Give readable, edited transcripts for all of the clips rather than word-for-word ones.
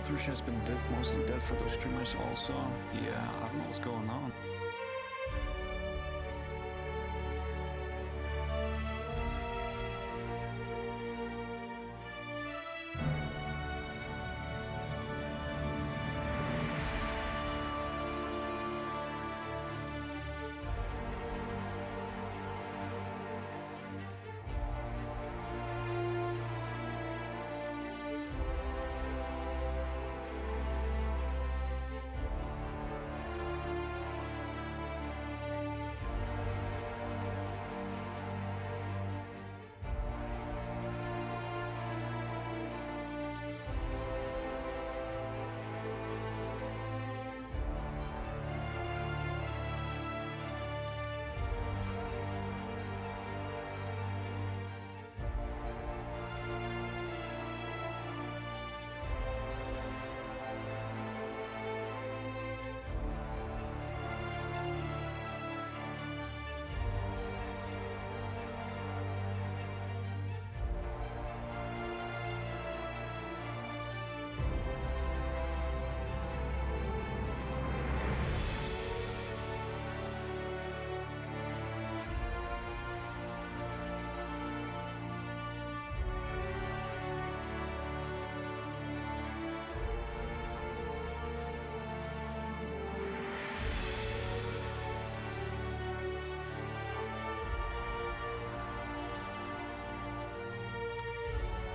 Twitch has been dead, mostly dead for those streamers also. Yeah, I don't know what's going on.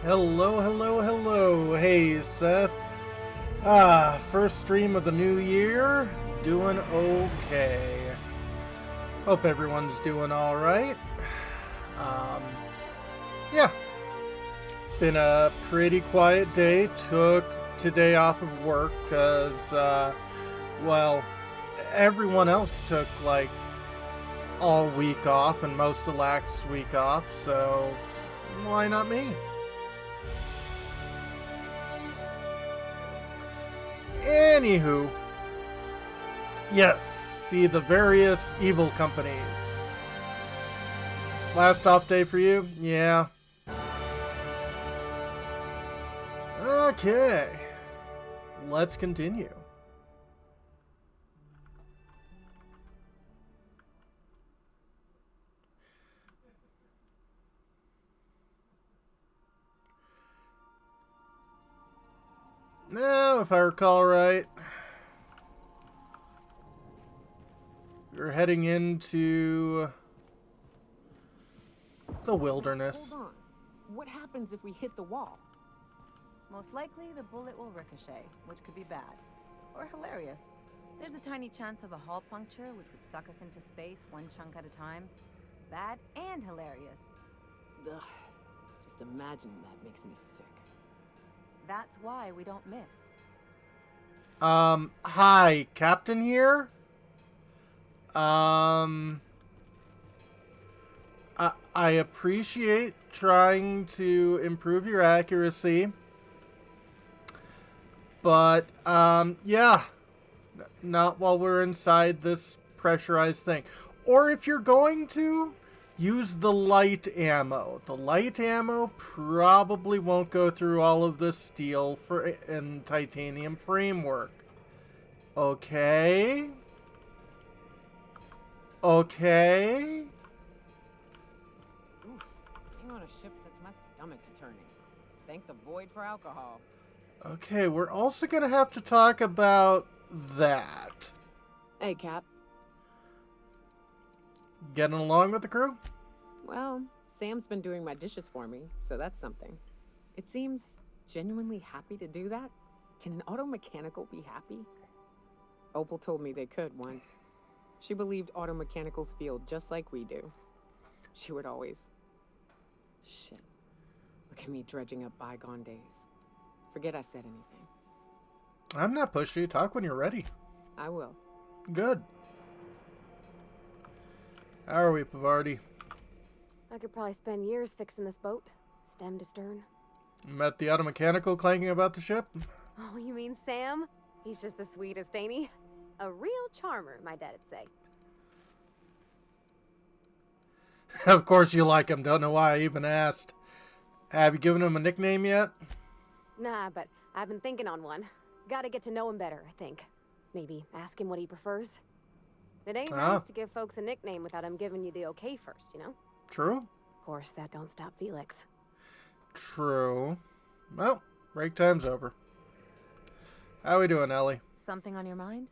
Hello, hello, hello. Hey, Seth. First stream of the new year. Doing okay. Hope everyone's doing alright. Yeah. Been a pretty quiet day. Took today off of work because, well, everyone else took, like, all week off and most of last week off, so why not me? Anywho, yes, see the various evil companies. Last off day for you? Yeah. Okay. Let's continue. Now, if I recall right, we're heading into the wilderness. Hold on. What happens if we hit the wall? Most likely, the bullet will ricochet, which could be bad. Or hilarious. There's a tiny chance of a hull puncture, which would suck us into space one chunk at a time. Bad and hilarious. Ugh. Just imagining that makes me sick. That's why we don't miss. Hi, Captain here. I appreciate trying to improve your accuracy. But, yeah. Not while we're inside this pressurized thing. Or if you're going to, use the light ammo. The light ammo probably won't go through all of this steel and titanium framework. Okay? Okay? Oof. Being on a ship sets my stomach to turning. Thank the void for alcohol. Okay, we're also gonna have to talk about that. Hey, Cap. Getting along with the crew? Well, Sam's been doing my dishes for me, so that's something. It seems genuinely happy to do that. Can an auto mechanical be happy? Opal told me they could once. She believed auto mechanicals feel just like we do. She would always... Shit. Look at me dredging up bygone days. Forget I said anything. I'm not pushing you. Talk when you're ready. I will. Good. How are we, Pavardi? I could probably spend years fixing this boat, stem to stern. Met the auto mechanical clanging about the ship? Oh, you mean Sam? He's just the sweetest, ain't he? A real charmer, my dad'd say. Of course you like him. Don't know why I even asked. Have you given him a nickname yet? Nah, but I've been thinking on one. Gotta get to know him better, I think. Maybe ask him what he prefers. It ain't Ah. nice to give folks a nickname without him giving you the okay first, you know? True. Of course, that don't stop Felix. True. Well, break time's over. How we doing, Ellie? Something on your mind?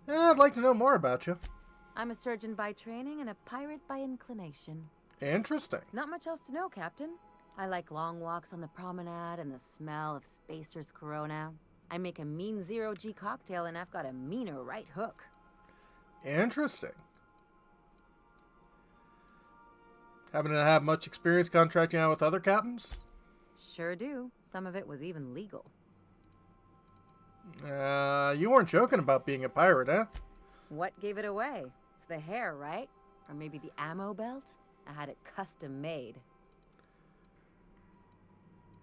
Yeah, I'd like to know more about you. I'm a surgeon by training and a pirate by inclination. Interesting. Not much else to know, Captain. I like long walks on the promenade and the smell of Spacer's Corona. I make a mean zero-G cocktail and I've got a meaner right hook. Interesting. Happen to have much experience contracting out with other captains? Sure do. Some of it was even legal. You weren't joking about being a pirate, eh? What gave it away? It's the hair, right? Or maybe the ammo belt? I had it custom made.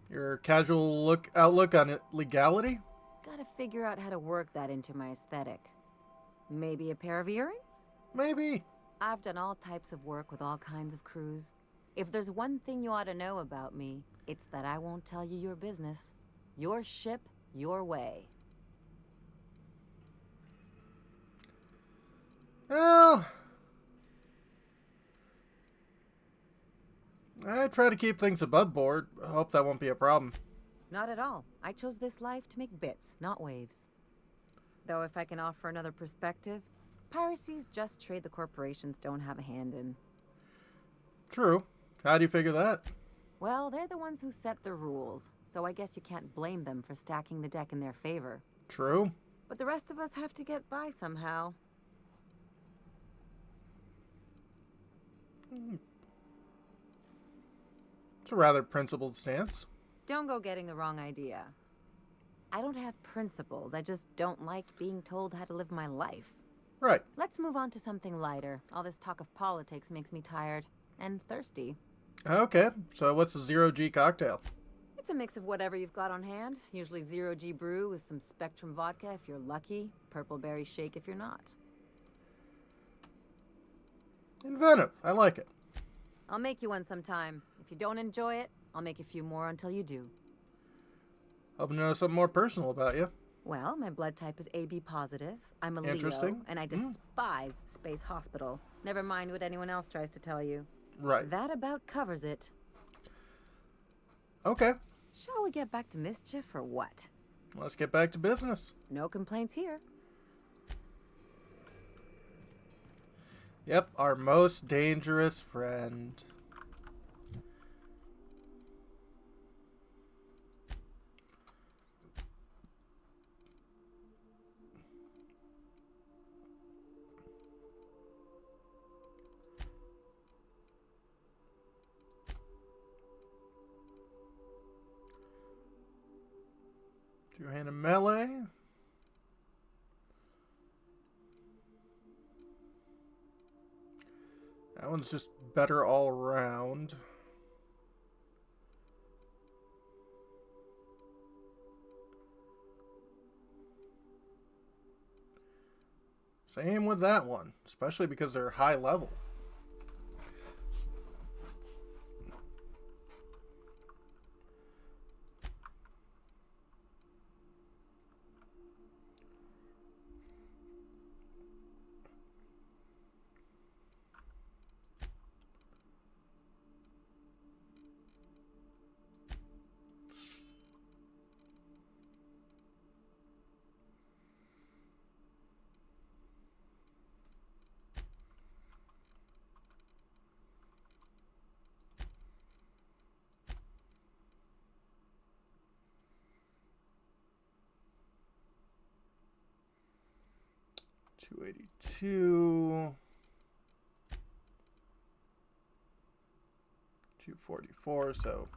Your casual outlook on legality? Gotta figure out how to work that into my aesthetic. Maybe a pair of earrings? Maybe. I've done all types of work with all kinds of crews. If there's one thing you ought to know about me, it's that I won't tell you your business. Your ship, your way. Well, I try to keep things above board. I hope that won't be a problem. Not at all. I chose this life to make bits, not waves. Though if I can offer another perspective, piracy's just trade the corporations don't have a hand in. True. How do you figure that? Well, they're the ones who set the rules, so I guess you can't blame them for stacking the deck in their favor. True. But the rest of us have to get by somehow. It's a rather principled stance. Don't go getting the wrong idea. I don't have principles, I just don't like being told how to live my life. Right. Let's move on to something lighter. All this talk of politics makes me tired and thirsty. Okay, so what's a zero-G cocktail? It's a mix of whatever you've got on hand. Usually zero-G brew with some Spectrum vodka if you're lucky, purple berry shake if you're not. Inventive. I like it. I'll make you one sometime. If you don't enjoy it, I'll make a few more until you do. Hoping to know something more personal about you. Well, my blood type is AB positive. I'm a Leo, Interesting. and I despise Space Hospital. Never mind what anyone else tries to tell you. Right. That about covers it. Okay. Shall we get back to mischief or what? Let's get back to business. No complaints here. Yep, our most dangerous friend. Two-handed melee. That one's just better all around. Same with that one, especially because they're high level. $282, $244, so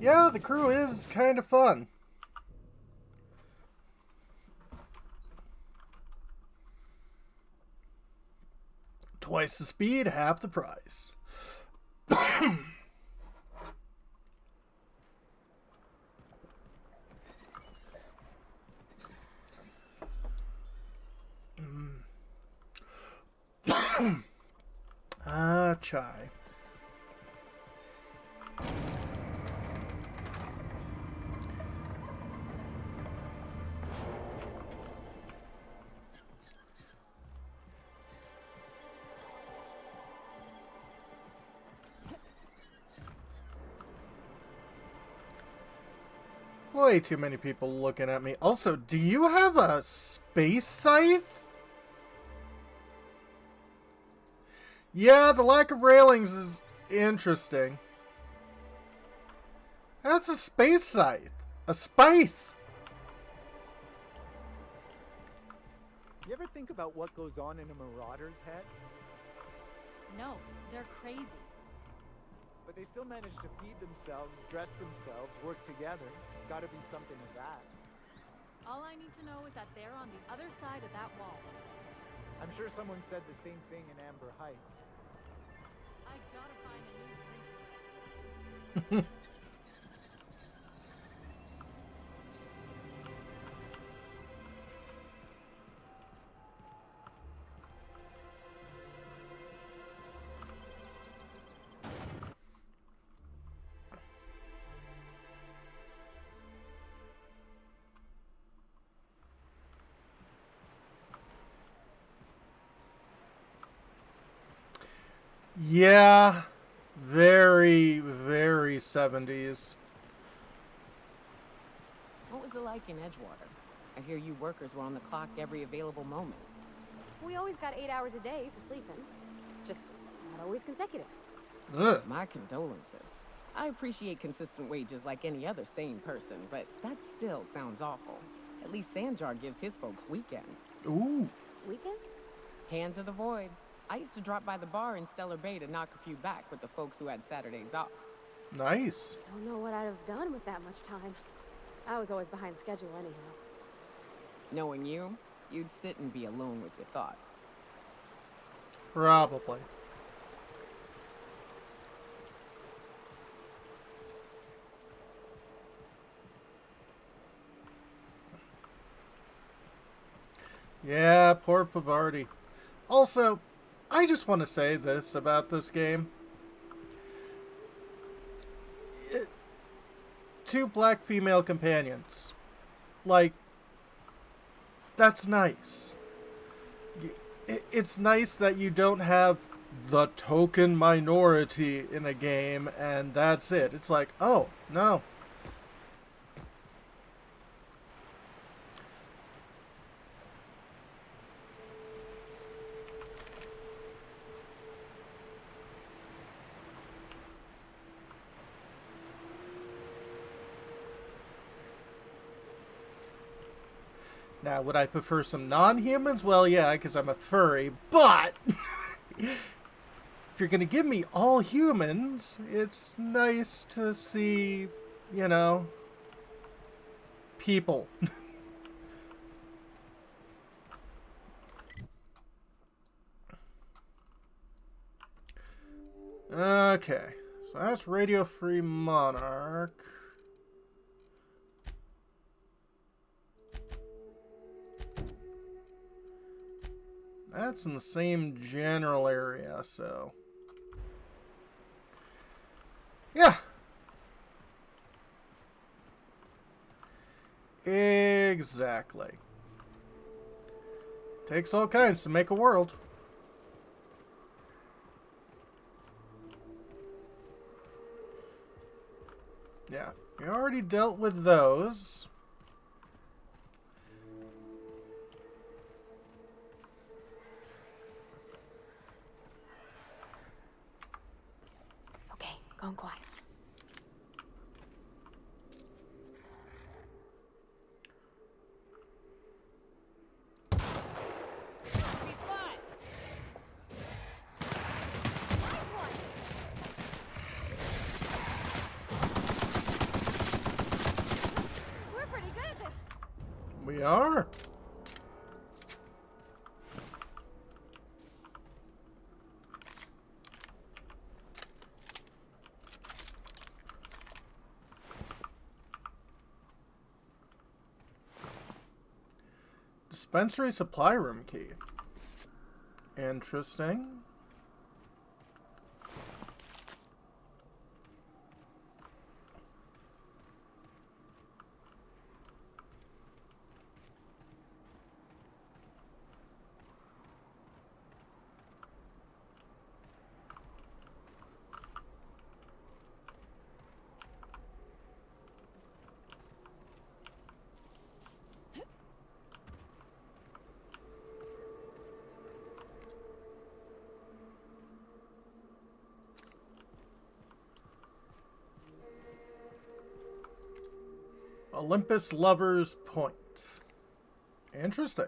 yeah, the crew is kind of fun. Twice the speed, half the price. Chai. Way too many people looking at me. Also, do you have a space scythe? Yeah, the lack of railings is interesting. That's a space scythe. A scythe. You ever think about what goes on in a marauder's head? No, they're crazy. But they still manage to feed themselves, dress themselves, work together. Gotta be something to that. All I need to know is that they're on the other side of that wall. I'm sure someone said the same thing in Amber Heights. I gotta find a new treatment. Yeah, very, very 70s. What was it like in Edgewater? I hear you workers were on the clock every available moment. We always got 8 hours a day for sleeping. Just not always consecutive. Ugh. My condolences. I appreciate consistent wages like any other sane person, but that still sounds awful. At least Sanjar gives his folks weekends. Ooh. Weekends? Hands of the void. I used to drop by the bar in Stellar Bay to knock a few back with the folks who had Saturdays off. Nice. Don't know what I'd have done with that much time. I was always behind schedule anyhow. Knowing you, you'd sit and be alone with your thoughts. Probably. Yeah, poor Pavardi. Also, I just want to say this about this game. Two black female companions. Like, that's nice. It's nice that you don't have the token minority in a game and that's it. It's like, oh, no. Now, would I prefer some non-humans? Well, yeah, because I'm a furry, but if you're going to give me all humans, it's nice to see, you know, people. Okay, so that's Radio Free Monarch. That's in the same general area, so... yeah. Exactly. Takes all kinds to make a world. Yeah, we already dealt with those. Okay, going quiet. We're pretty good at this. We are. Dispensary supply room key. Interesting. Olympus Lovers Point. Interesting.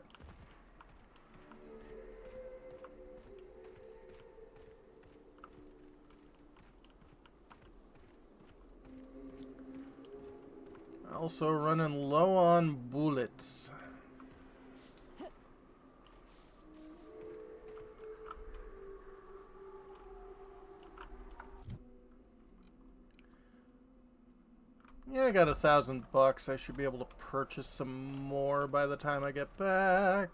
Also running low on bullets. Yeah, I got $1,000. I should be able to purchase some more by the time I get back.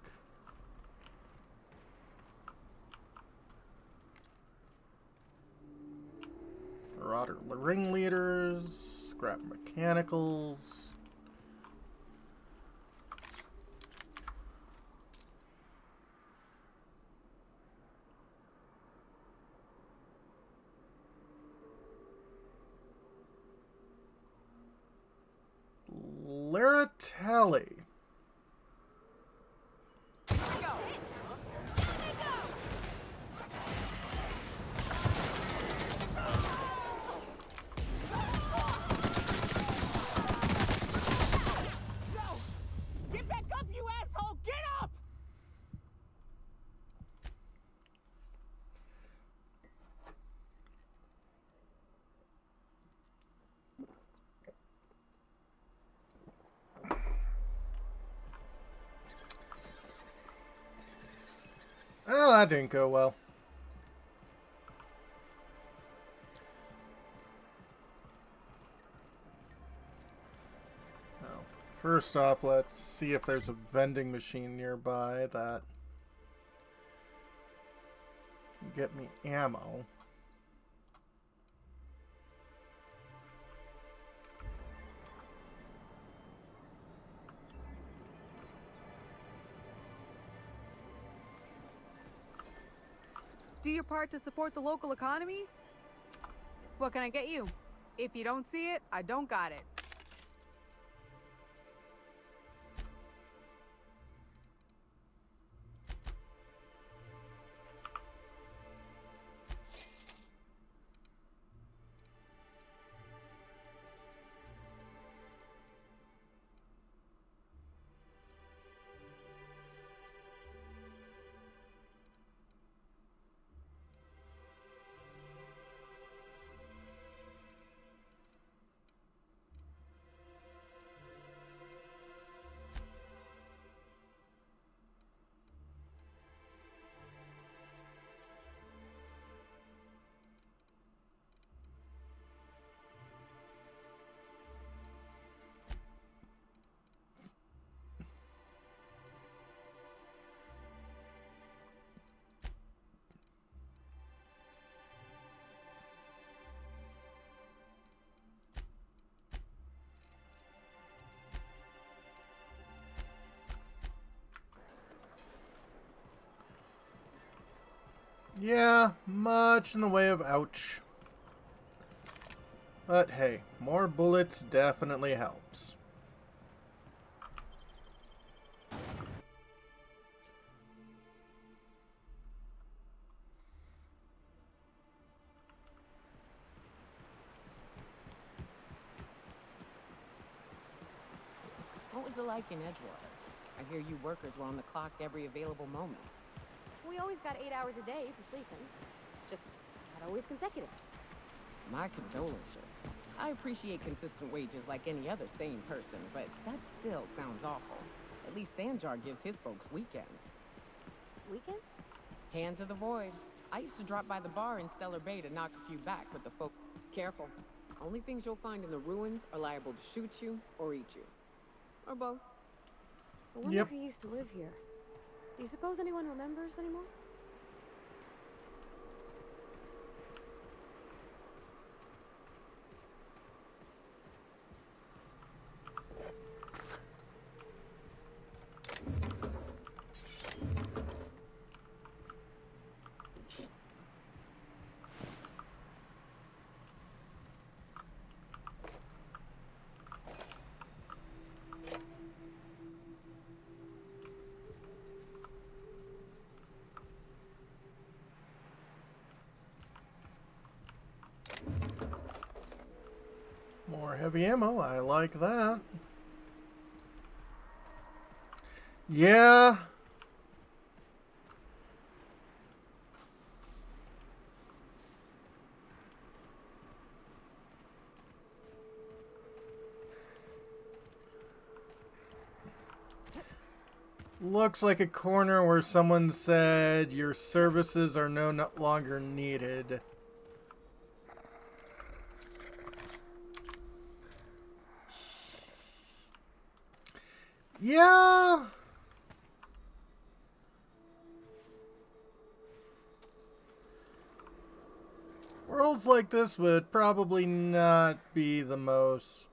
Marauder ringleaders, scrap mechanicals. Laratelli. Get back up, you asshole! Get up! Oh, that didn't go well. Well, first off, let's see if there's a vending machine nearby that can get me ammo. Do your part to support the local economy? What can I get you? If you don't see it, I don't got it. Yeah, much in the way of ouch. But hey, more bullets definitely helps. What was it like in Edgewater? I hear you workers were on the clock every available moment. We always got 8 hours a day for sleeping. Just not always consecutive. My condolences. I appreciate consistent wages like any other sane person, but that still sounds awful. At least Sanjar gives his folks weekends. Weekends? Hand to the void. I used to drop by the bar in Stellar Bay to knock a few back with the folk. Careful. Only things you'll find in the ruins are liable to shoot you or eat you. Or both. I wonder Yep. who used to live here. Do you suppose anyone remembers anymore? More heavy ammo, I like that. Yeah. Looks like a corner where someone said your services are no longer needed. Yeah. Worlds like this would probably not be the most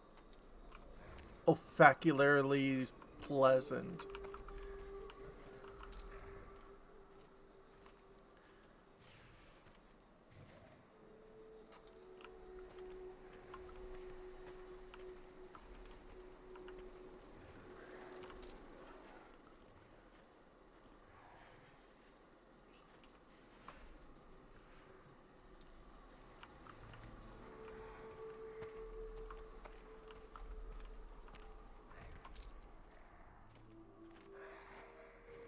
olfactorily pleasant.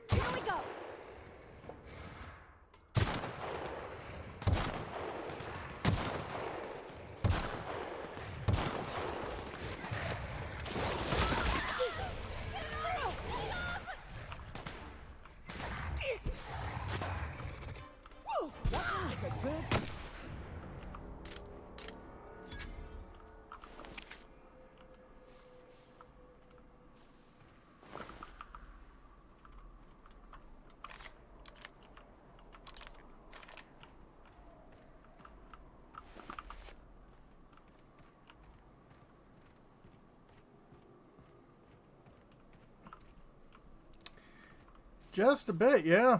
Here we go. Just a bit, yeah.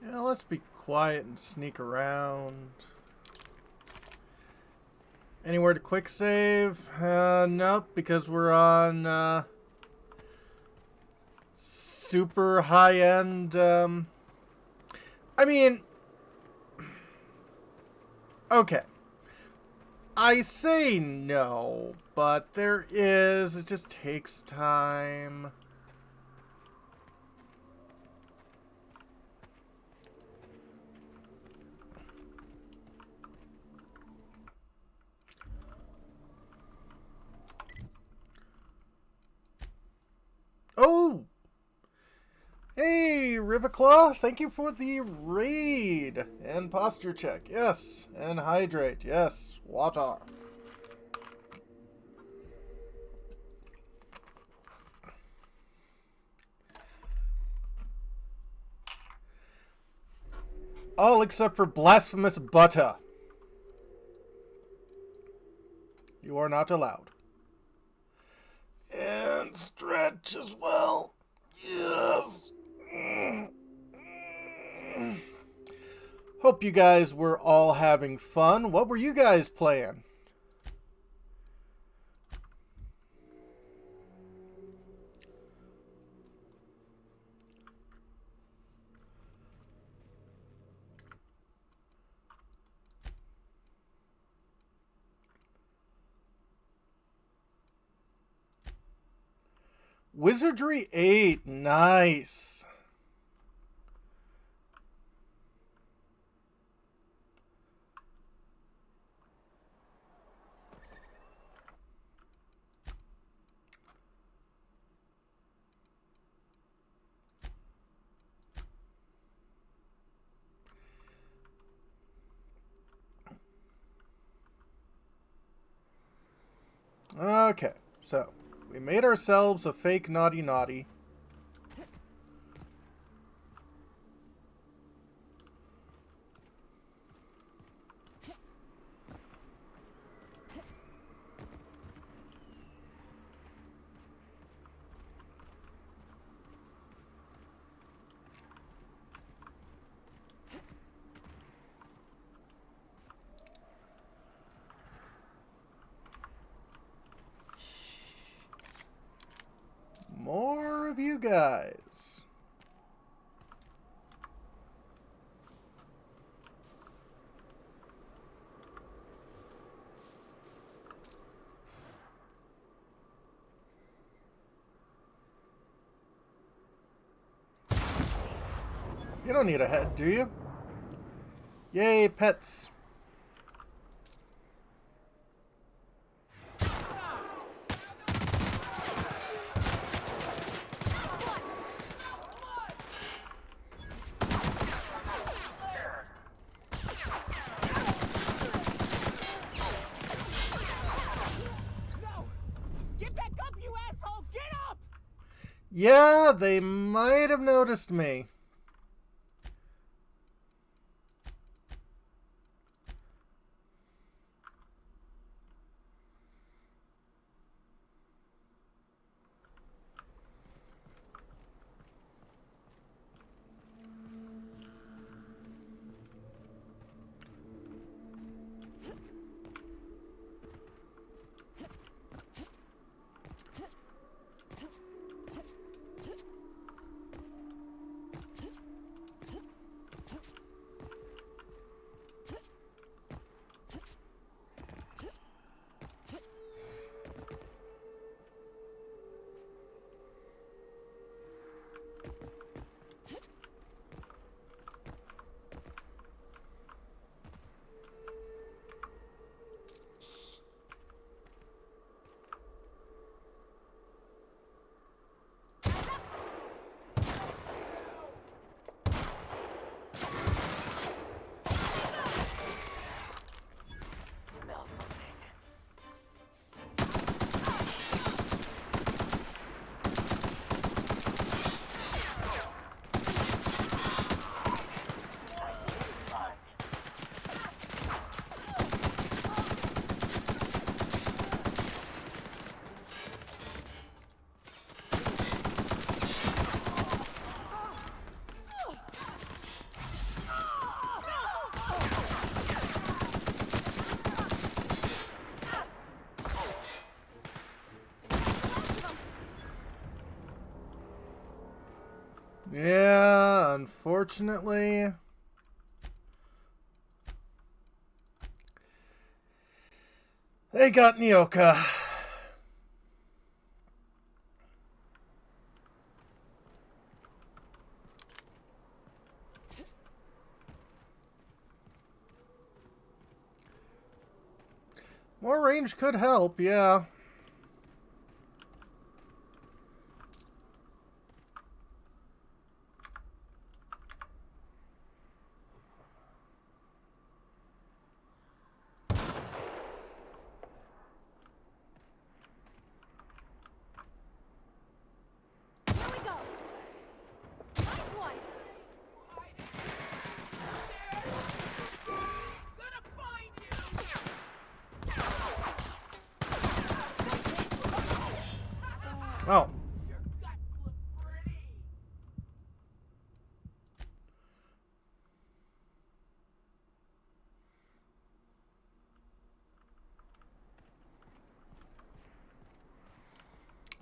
Yeah, let's be quiet and sneak around. Anywhere to quick save? Nope, because we're on super high end. I mean, okay. I say no, but there is. It just takes time. Oh! Hey, Riverclaw, thank you for the raid. And posture check, yes. And hydrate, yes. Water. All except for blasphemous butter. You are not allowed. And stretch as well. Yes. Hope you guys were all having fun. What were you guys playing? Wizardry 8. Nice. Okay, so we made ourselves a fake naughty naughty. More of you guys. You don't need a head, do you? Yay, pets. Yeah, they might have noticed me. Yeah, unfortunately. They got Nyoka. More range could help, yeah. Oh.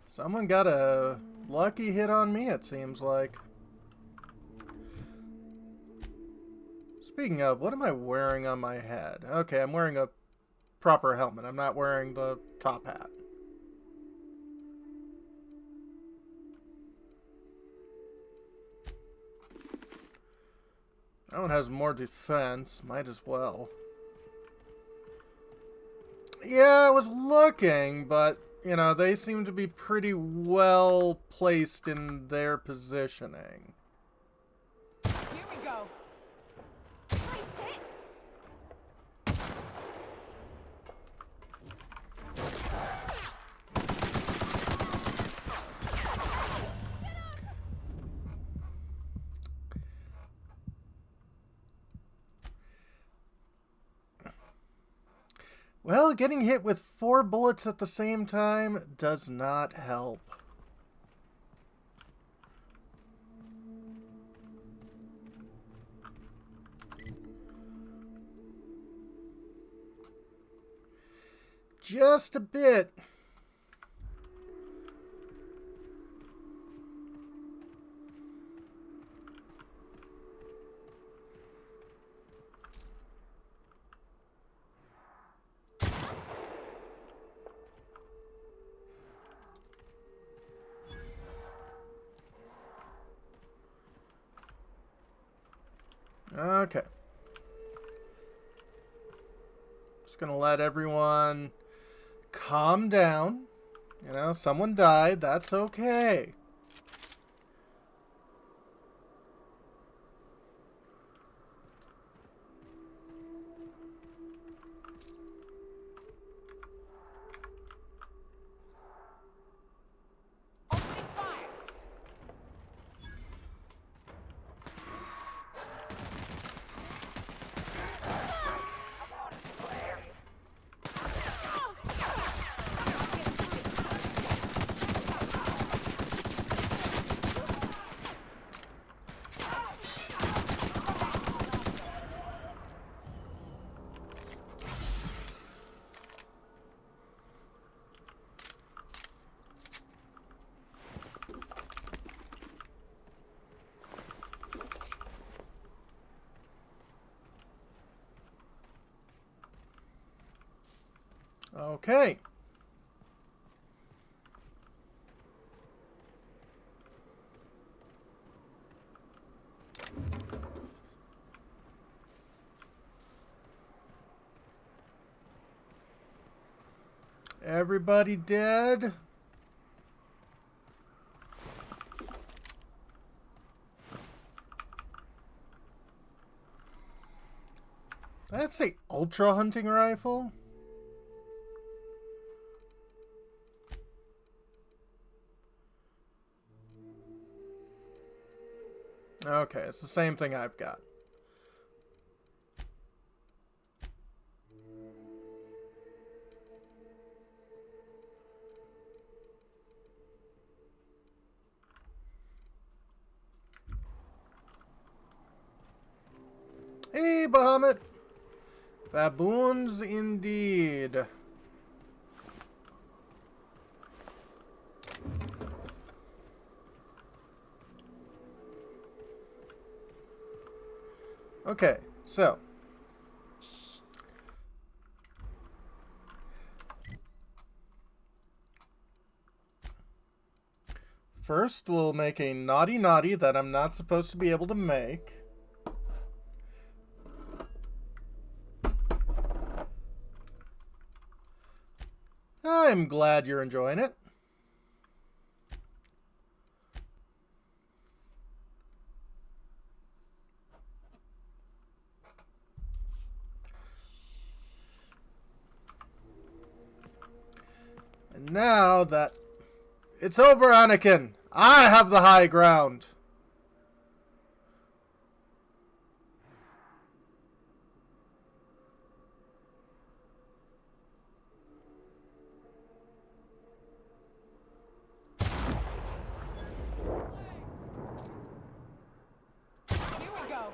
Someone got a lucky hit on me, it seems like. Speaking of, what am I wearing on my head? Okay, I'm wearing a proper helmet. I'm not wearing the top hat. That one has more defense. Might as well. Yeah, I was looking, but, you know, they seem to be pretty well placed in their positioning. Here we go. Nice hit! Well, getting hit with 4 bullets at the same time does not help. Just a bit. Okay. Just gonna let everyone calm down. You know, someone died. That's okay. Okay. Everybody dead? That's a ultra hunting rifle? Okay, it's the same thing I've got. Hey, Bahamut! Baboons indeed. Okay, so. First, we'll make a naughty naughty that I'm not supposed to be able to make. I'm glad you're enjoying it. And now that it's over, Anakin, I have the high ground. Here we go.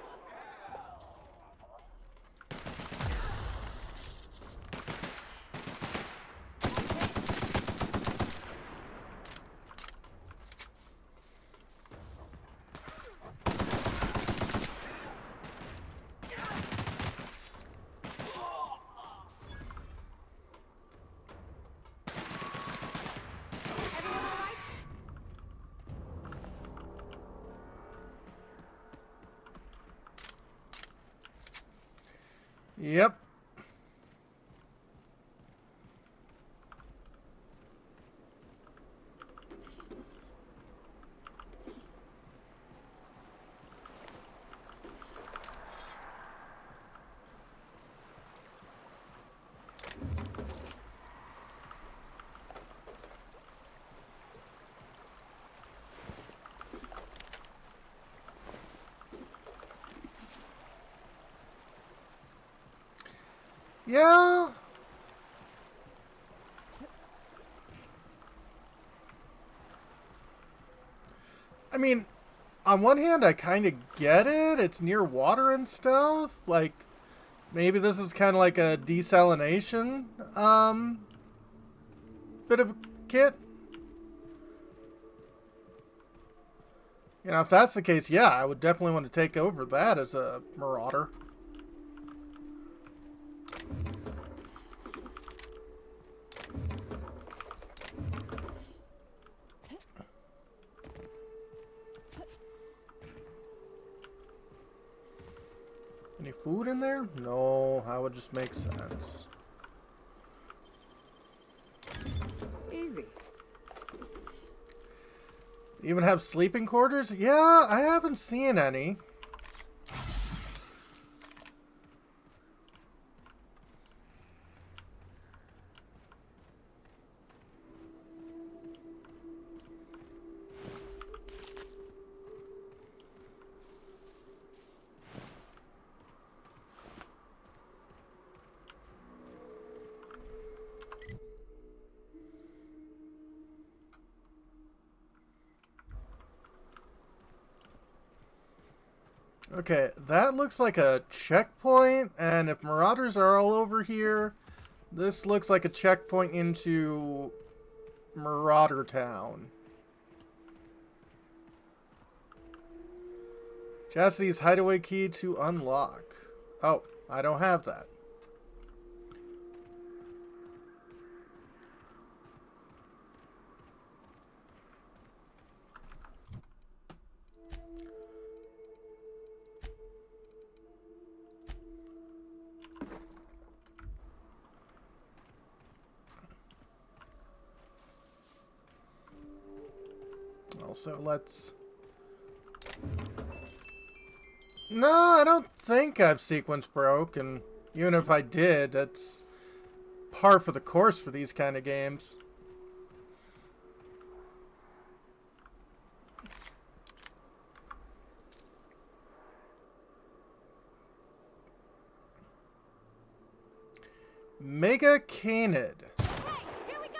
Yep. Yeah. I mean, on one hand, I kind of get it. It's near water and stuff. Like, maybe this is kind of like a desalination, bit of a kit. You know, if that's the case, yeah, I would definitely want to take over that as a marauder. Any food in there? No, that would just make sense. Easy. Even have sleeping quarters? Yeah, I haven't seen any. Okay, that looks like a checkpoint, and if marauders are all over here, this looks like a checkpoint into Marauder Town. Chastity's hideaway key to unlock. Oh, I don't have that. Also, let's... No, I don't think I've sequence broke, and even if I did, that's par for the course for these kind of games. Mega Canid. Hey, here we go!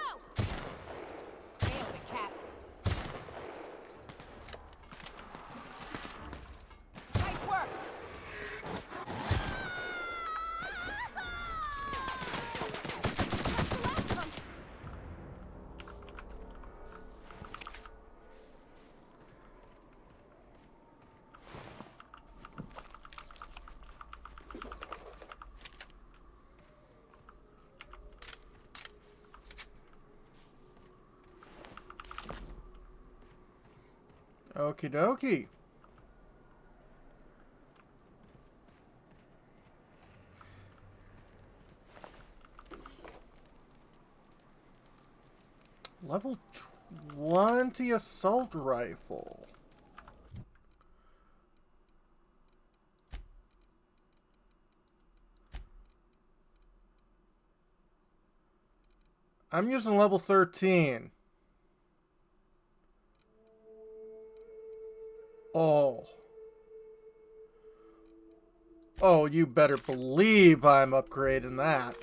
Nailed it, Cap. Nice work! Okie dokie. Level 20 assault rifle. I'm using level 13. Oh. Oh, you better believe I'm upgrading that.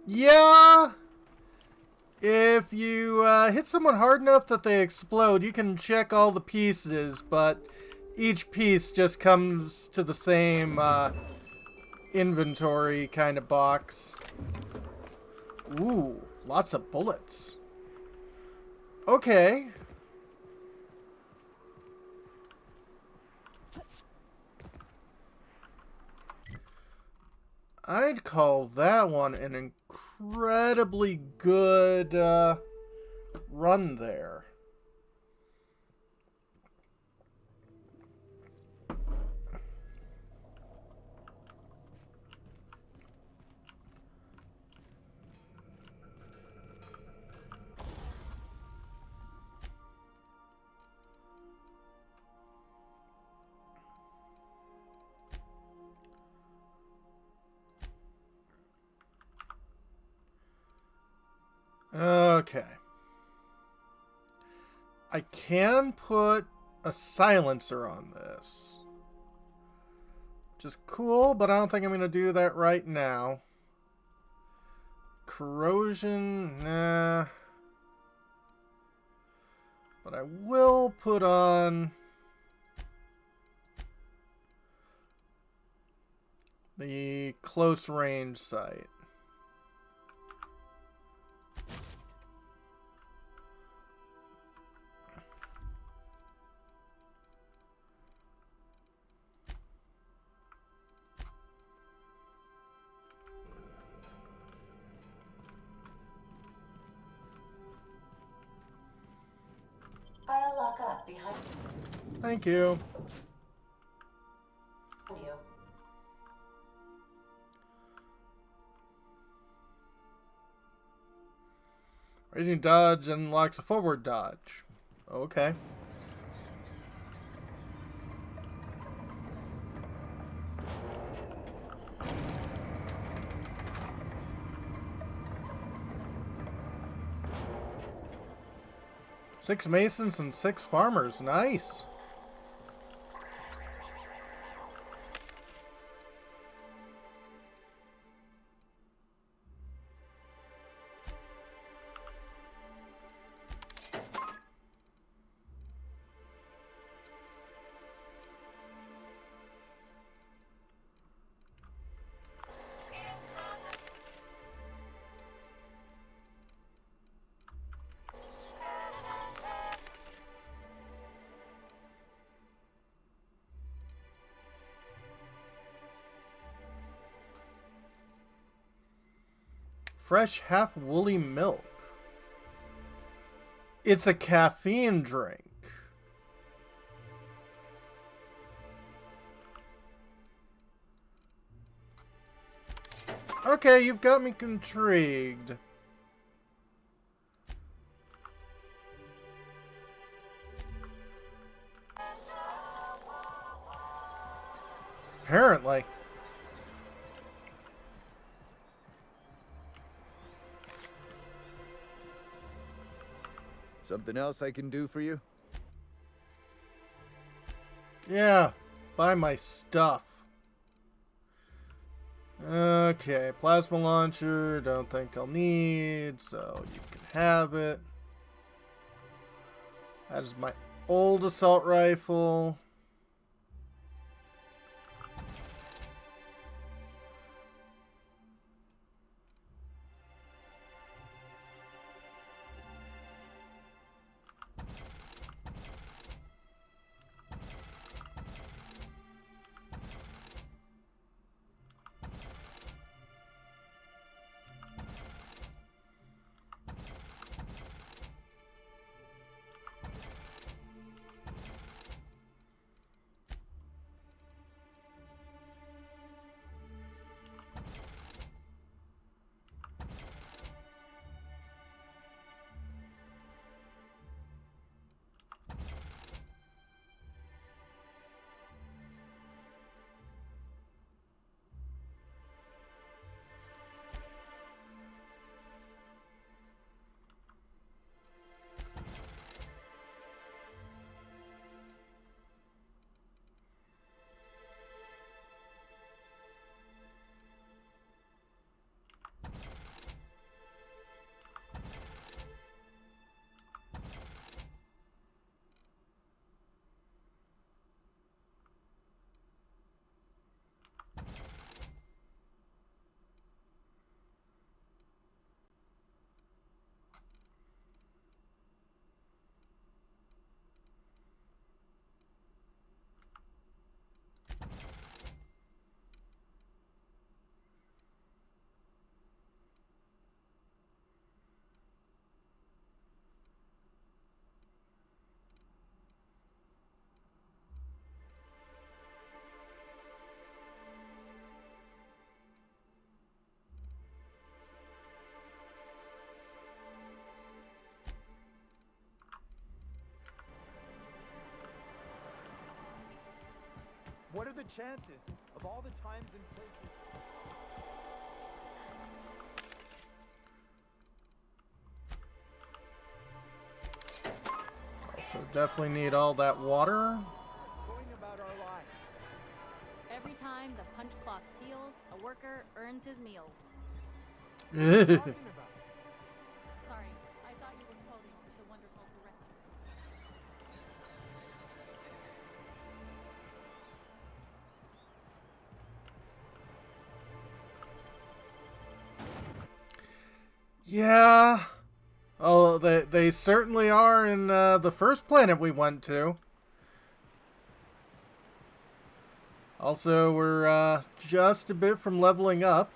Yeah. If you hit someone hard enough that they explode, you can check all the pieces, but each piece just comes to the same inventory kind of box. Ooh, lots of bullets. Okay. I'd call that one an incredibly good run there. Okay. I can put a silencer on this. Which is cool, but I don't think I'm going to do that right now. Corrosion, nah. But I will put on the close range sight. I'll lock up behind Thank you. you. Raising dodge unlocks a forward dodge. Okay. Six masons and 6 farmers. Nice. Fresh half woolly milk. It's a caffeine drink. Okay, you've got me intrigued. Apparently. Something else I can do for you? Yeah, buy my stuff. Okay, plasma launcher, don't think I'll need, so you can have it. That is my old assault rifle. What are the chances of all the times and places? So definitely need all that water. Going about our lives. Every time the punch clock peals, a worker earns his meals. What are you talking about? Sorry, I thought you were quoting It's a Wonderful director. Yeah. Oh, they certainly are in the first planet we went to. Also, we're just a bit from leveling up.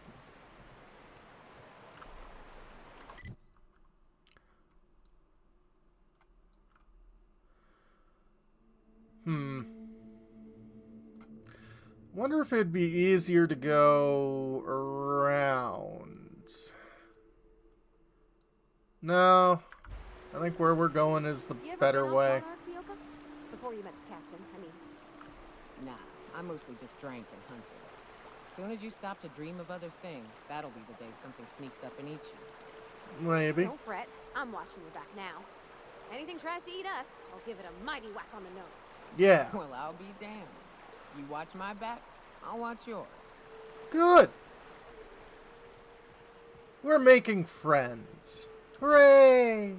Wonder if it'd be easier to go around. No. I think where we're going is the You ever better been off way. Monarch, Hyoka? Before you met the captain, I mean. Nah, I mostly just drank and hunted. Soon as you stop to dream of other things, that'll be the day something sneaks up and eats you. Maybe. Don't fret. I'm watching your back now. Anything tries to eat us, I'll give it a mighty whack on the nose. Yeah. Well, I'll be damned. You watch my back, I'll watch yours. Good. We're making friends. Hooray!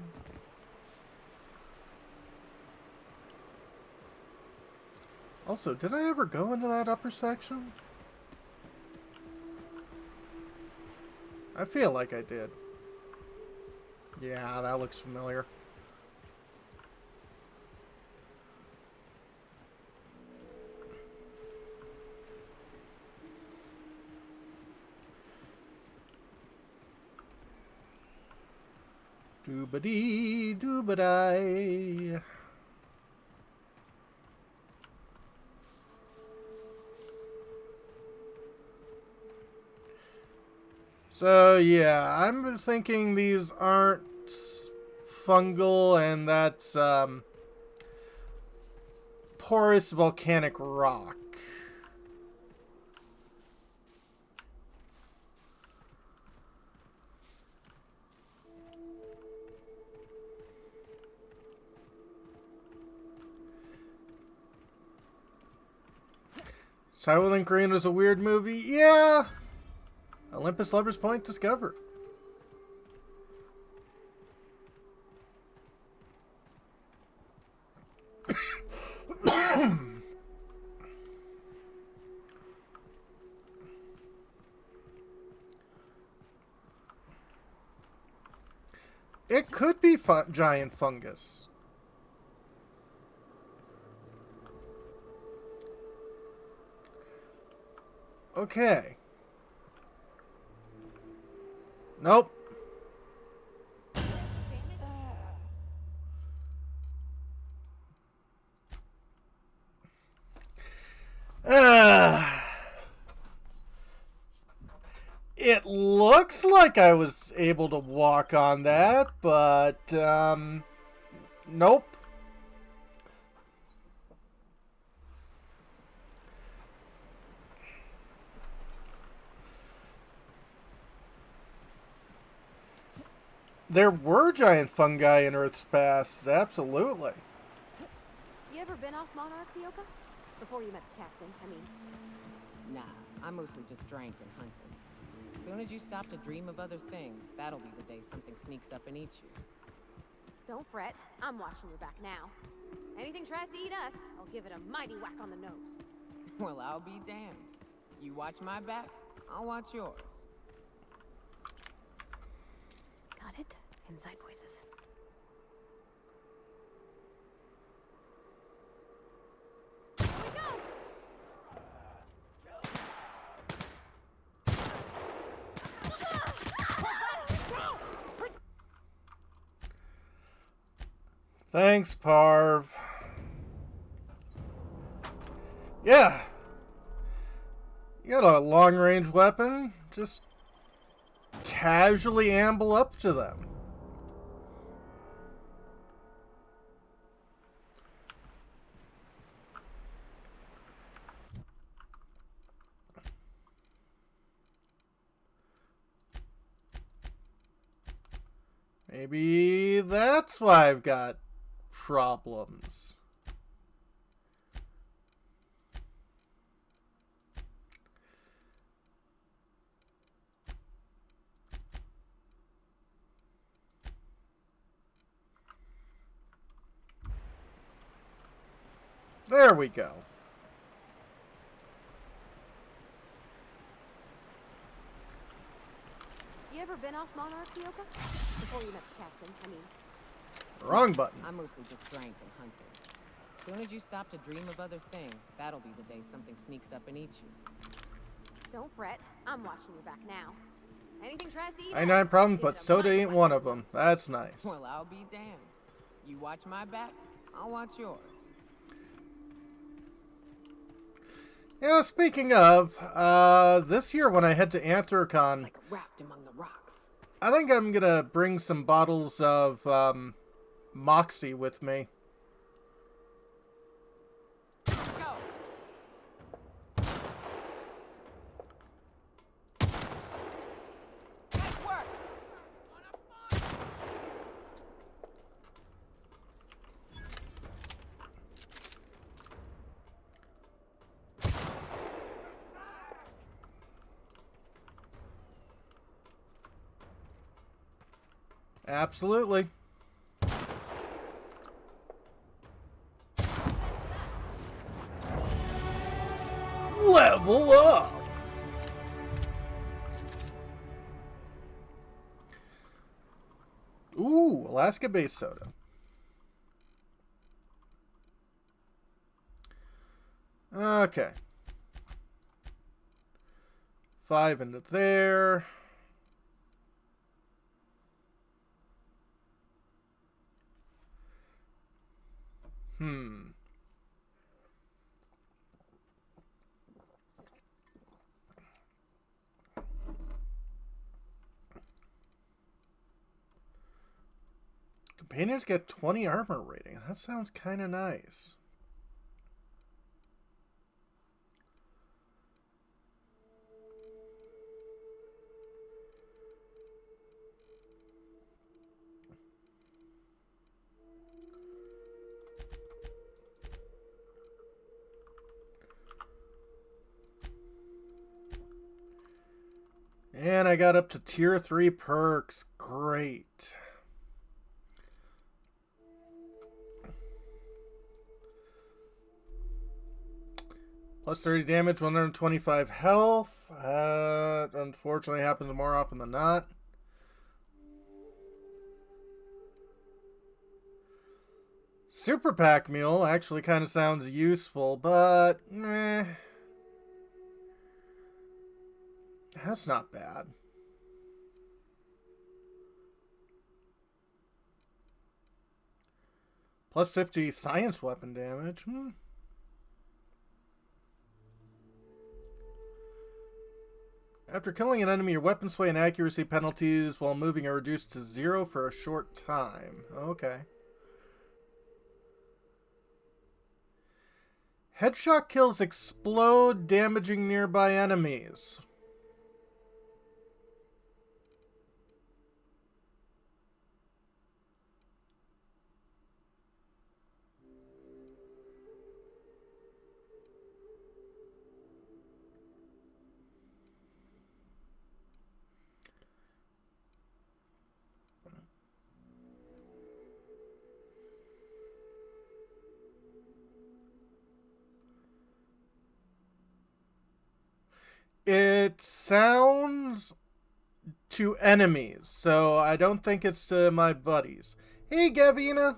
Also, did I ever go into that upper section? I feel like I did. Yeah, that looks familiar. Doobadee doobadie. So yeah, I'm thinking these aren't fungal and that's porous volcanic rock. Silent Green was a weird movie? Yeah! Olympus Lover's Point discovered. It could be giant fungus. Okay. Nope. It looks like I was able to walk on that, but, nope. There were giant fungi in Earth's past, absolutely. You ever been off Monarch, Hyoka? Before you met the captain, I mean. Nah, I mostly just drank and hunted. Soon as you stop to dream of other things, that'll be the day something sneaks up and eats you. Don't fret. I'm watching your back now. Anything tries to eat us, I'll give it a mighty whack on the nose. Well, I'll be damned. You watch my back, I'll watch yours. Got it? Inside voices. Here we go! Thanks, Parv. Yeah. You got a long-range weapon? Just casually amble up to them. Maybe that's why I've got problems. There we go. You ever been off Monarch, Kyoka? Before you met the captain, I mean. Wrong button. I mostly just drank and hunted. As soon as you stop to dream of other things, that'll be the day something sneaks up and eats you. Don't fret. I'm watching your back now. Anything tries to eat I 9 us, problems, give but it a soda mighty ain't whack one on of the them. That's nice. Well, I'll be damned. You watch my back, I'll watch yours. Yeah, speaking of, this year when I head to Anthrocon, Like wrapped among the rocks. I think I'm gonna bring some bottles of, Moxie with me. Go! Nice work! Absolutely. Level up! Ooh, Alaska base soda. Okay. 5 into there. Companions get 20 armor rating. That sounds kind of nice. And I got up to tier 3 perks. Great. Plus 30 damage, 125 health. Unfortunately happens more often than not. Super Pack Mule actually kind of sounds useful, but meh. That's not bad. Plus 50 science weapon damage. After killing an enemy, your weapon sway and accuracy penalties while moving are reduced to 0 for a short time. Okay. Headshot kills explode, damaging nearby enemies. It sounds to enemies, so I don't think it's to my buddies. Hey, Gavina!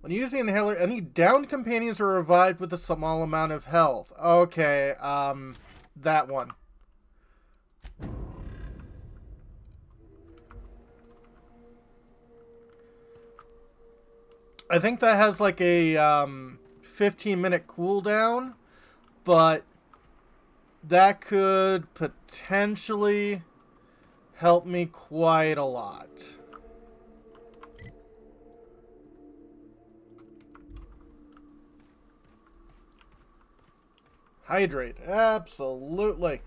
When using inhaler, any downed companions are revived with a small amount of health. Okay, that one. I think that has like a 15-minute cooldown, but that could potentially help me quite a lot. Hydrate, absolutely.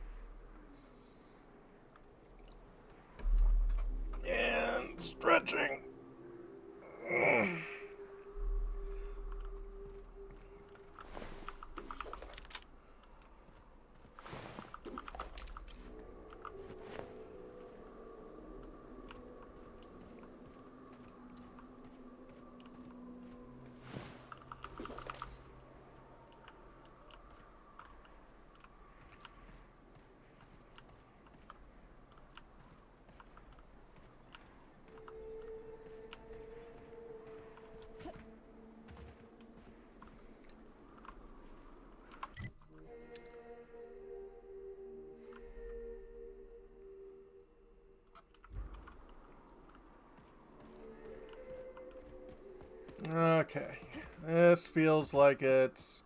Okay. This feels like it's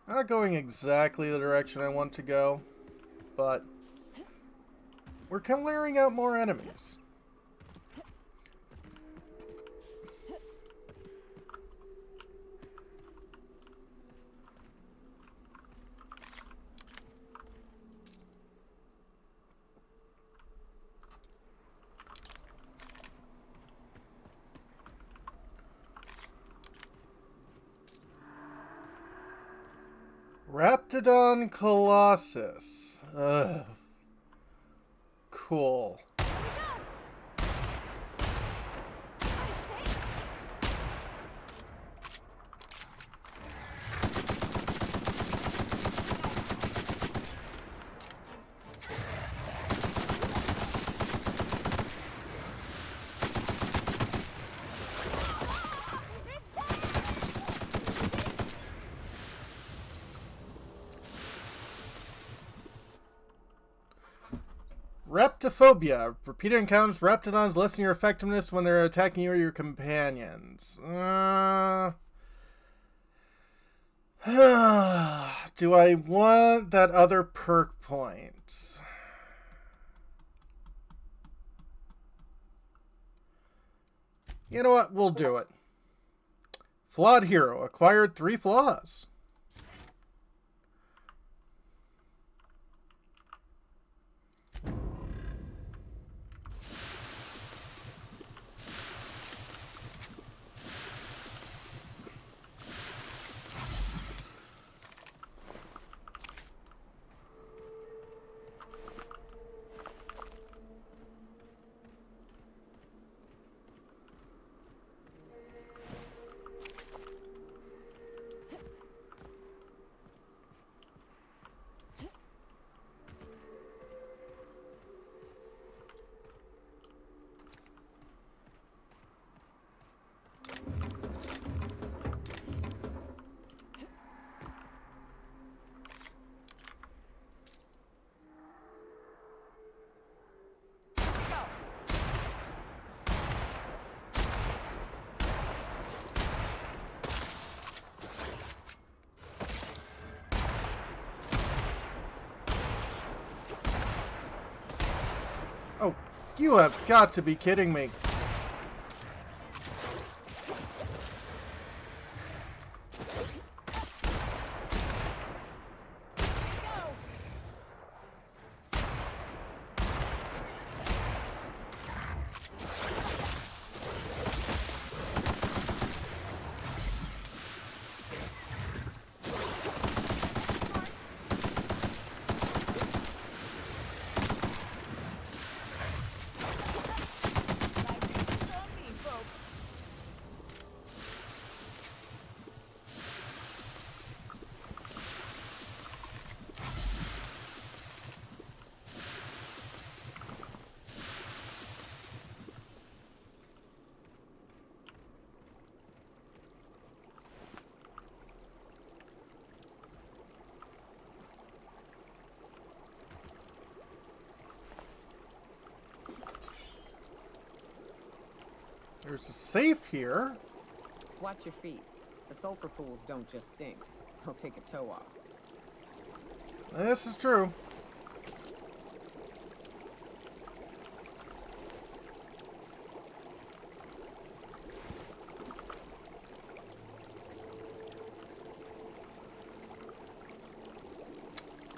not going exactly the direction I want to go, but we're clearing out more enemies. Raptidon Colossus. Ugh. Cool. Reptophobia. Repeated encounters with Raptidons lessen your effectiveness when they're attacking you or your companions. Do I want that other perk point? You know what? We'll do it. Flawed Hero. Acquired 3 flaws. Oh, you have got to be kidding me. There's a safe here. Watch your feet. The sulfur pools don't just stink. They'll take a toe off. This is true.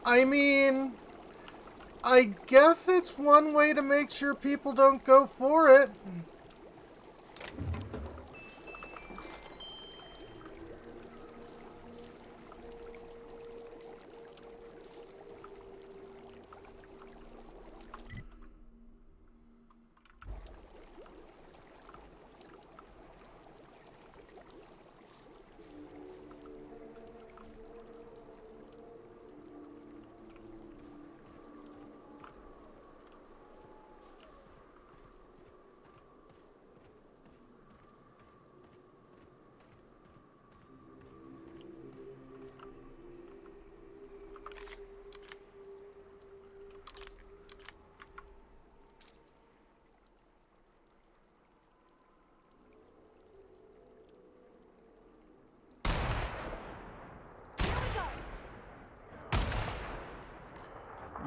I mean, I guess it's one way to make sure people don't go for it.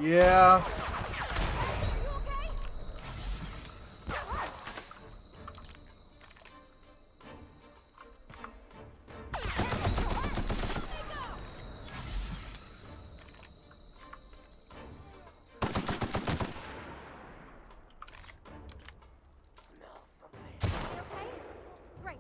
Yeah. Great.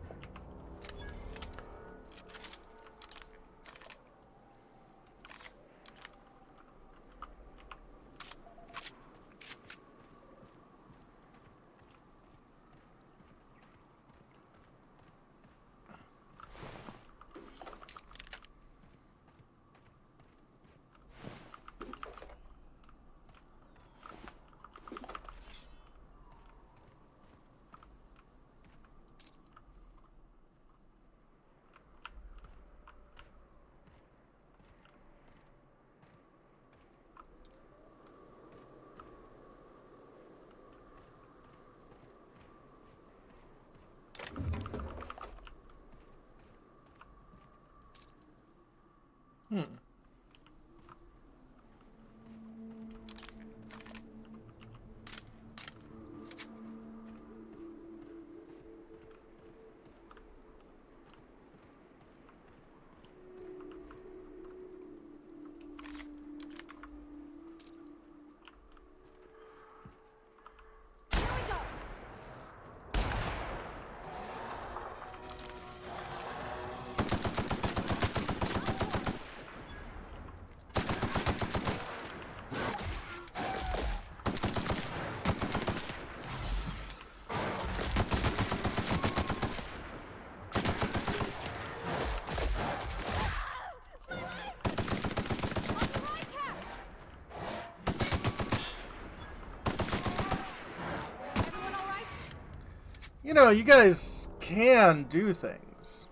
You know, you guys can do things.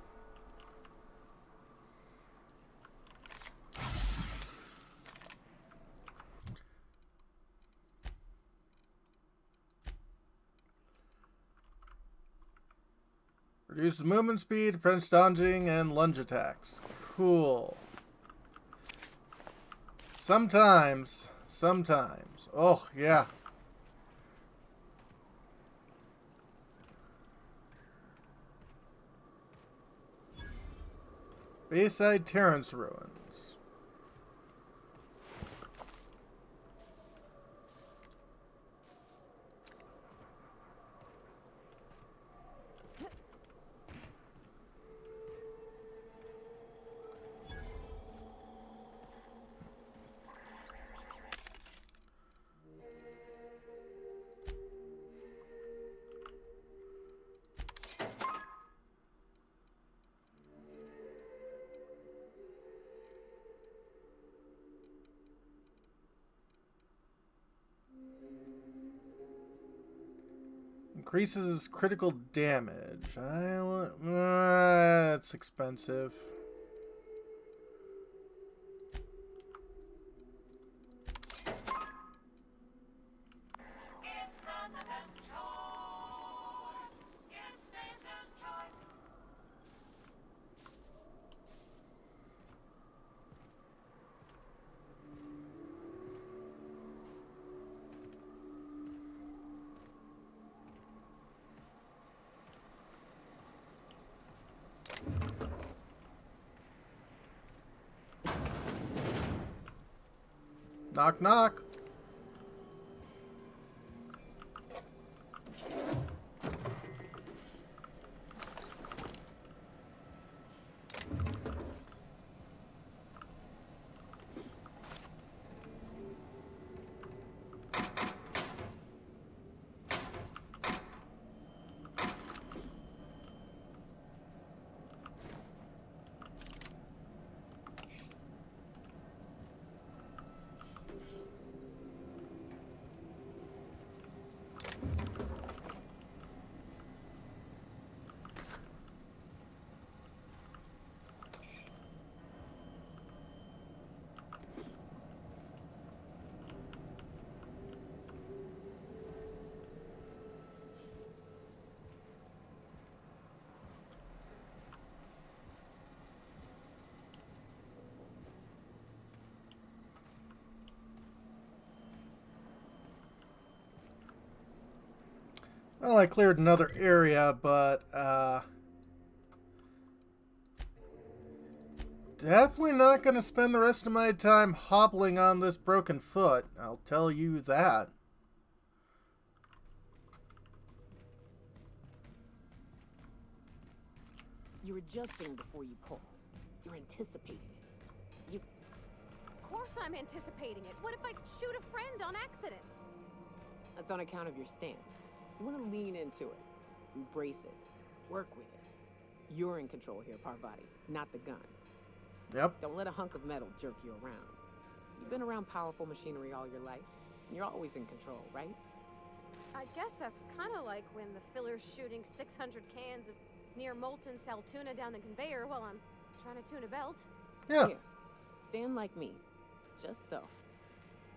Reduces movement speed, prevents dodging, and lunge attacks. Cool. Sometimes. Oh, yeah. Bayside Terrace Ruins. Increases critical damage. It's expensive. Knock, knock. Well, I cleared another area, but definitely not going to spend the rest of my time hobbling on this broken foot. I'll tell you that. You're adjusting before you pull. You're anticipating it. You... Of course I'm anticipating it. What if I shoot a friend on accident? That's on account of your stance. You want to lean into it. Embrace it. Work with it. You're in control here, Parvati, not the gun. Yep. Don't let a hunk of metal jerk you around. You've been around powerful machinery all your life, and you're always in control, right? I guess that's kind of like when the filler's shooting 600 cans of near molten sal tuna down the conveyor while I'm trying to tune a belt. Yeah. Here, stand like me. Just so.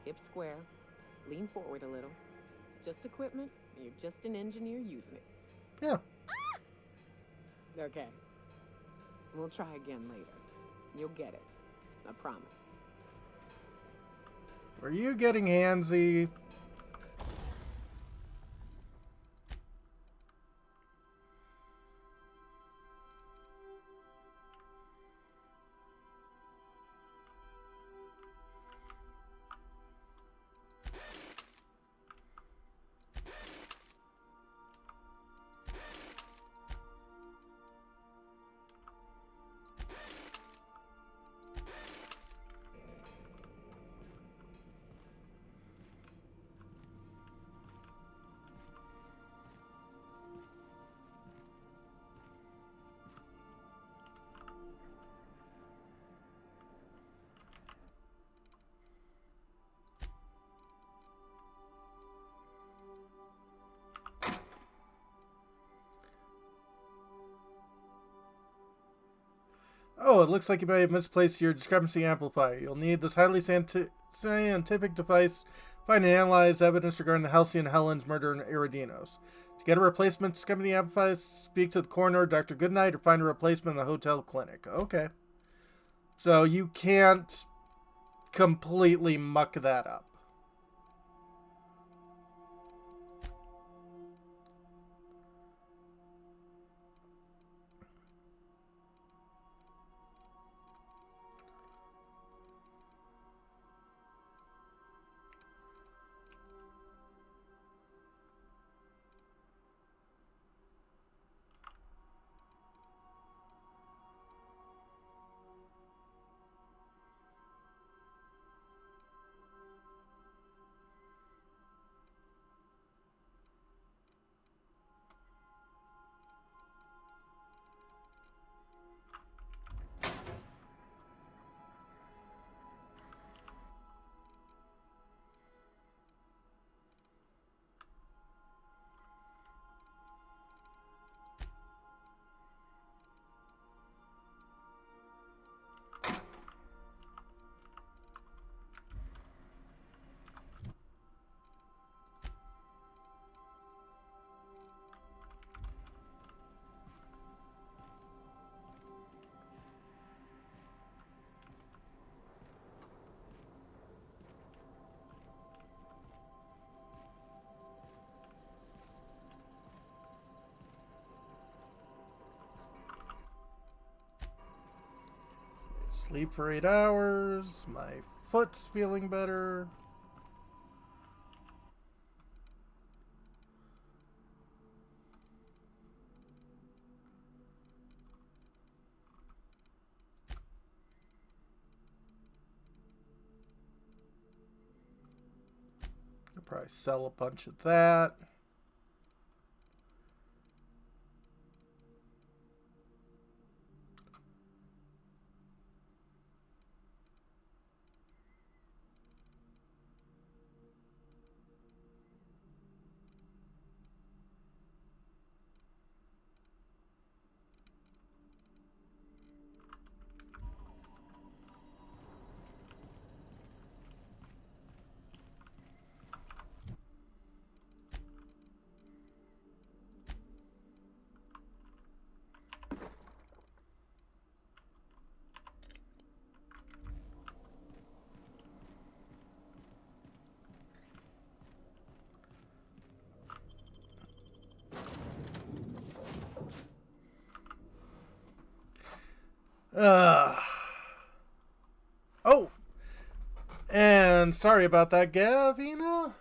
Hips square. Lean forward a little. It's just equipment, and you're just an engineer using it. Yeah. Okay. We'll try again later. You'll get it. I promise. Were you getting handsy? Oh, it looks like you may have misplaced your discrepancy amplifier. You'll need this highly scientific device to find and analyze evidence regarding the Halcyon Helen's murder in Iridinos. To get a replacement discrepancy amplifier, speak to the coroner, Dr. Goodnight, or find a replacement in the hotel clinic. Okay. So you can't completely muck that up. Sleep for 8 hours. My foot's feeling better. I'll probably sell a bunch of that. Oh, and sorry about that, Gavina.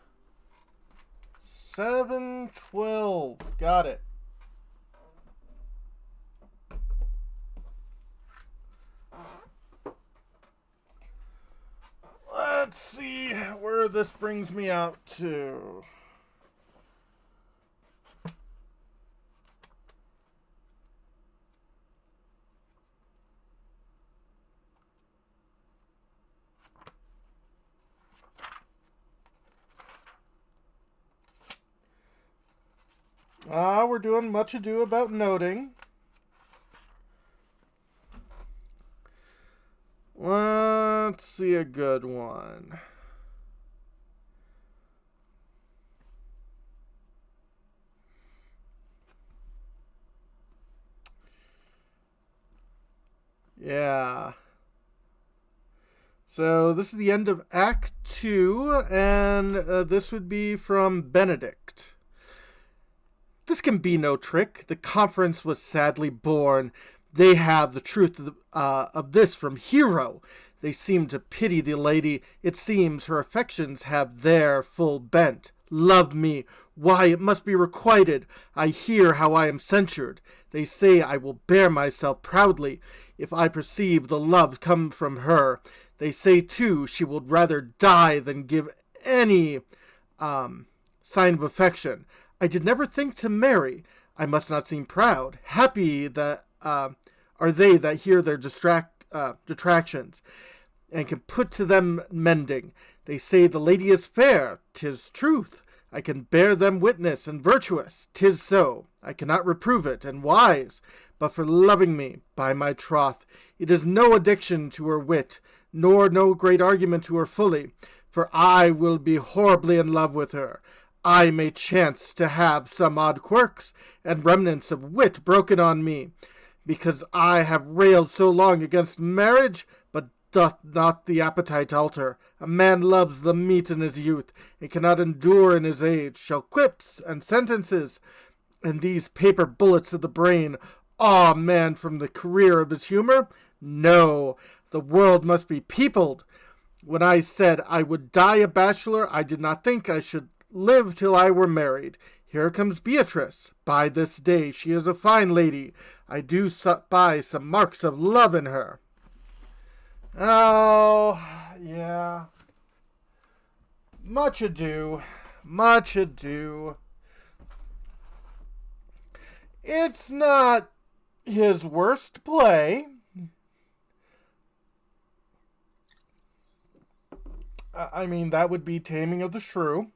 712. Got it. Let's see where this brings me out to. We're doing Much Ado About Noting. Let's see a good one. Yeah. So this is the end of Act 2, and this would be from Benedict. This can be no trick. The conference was sadly born. They have the truth of this from Hero. They seem to pity the lady. It seems her affections have their full bent. Love me. Why, it must be requited. I hear how I am censured. They say I will bear myself proudly if I perceive the love come from her. They say, too, she would rather die than give any sign of affection. I did never think to marry. I must not seem proud. Happy that are they that hear their detractions, and can put to them mending. They say the lady is fair. 'Tis truth. I can bear them witness, and virtuous. 'Tis so. I cannot reprove it, and wise. But for loving me, by my troth, it is no addiction to her wit, nor no great argument to her folly. For I will be horribly in love with her. I may chance to have some odd quirks, and remnants of wit broken on me, because I have railed so long against marriage, but doth not the appetite alter. A man loves the meat in his youth, and cannot endure in his age. Shall quips and sentences, and these paper bullets of the brain, awe man from the career of his humor? No, the world must be peopled. When I said I would die a bachelor, I did not think I should live till I were married. Here comes Beatrice. By this day she is a fine lady. I do spy some marks of love in her. Oh, yeah. Much ado. Much ado. It's not his worst play. I mean, that would be Taming of the Shrew.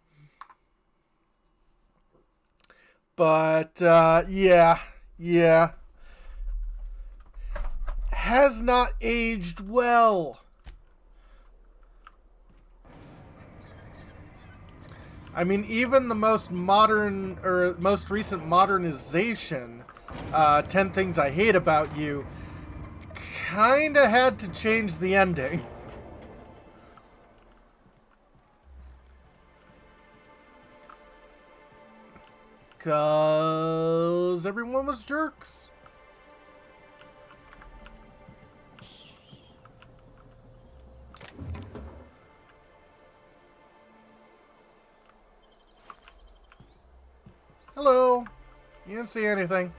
But, yeah. Has not aged well. I mean, even the most modern, or most recent modernization, 10 Things I Hate About You, kinda had to change the ending. Because everyone was jerks. Hello. You didn't see anything.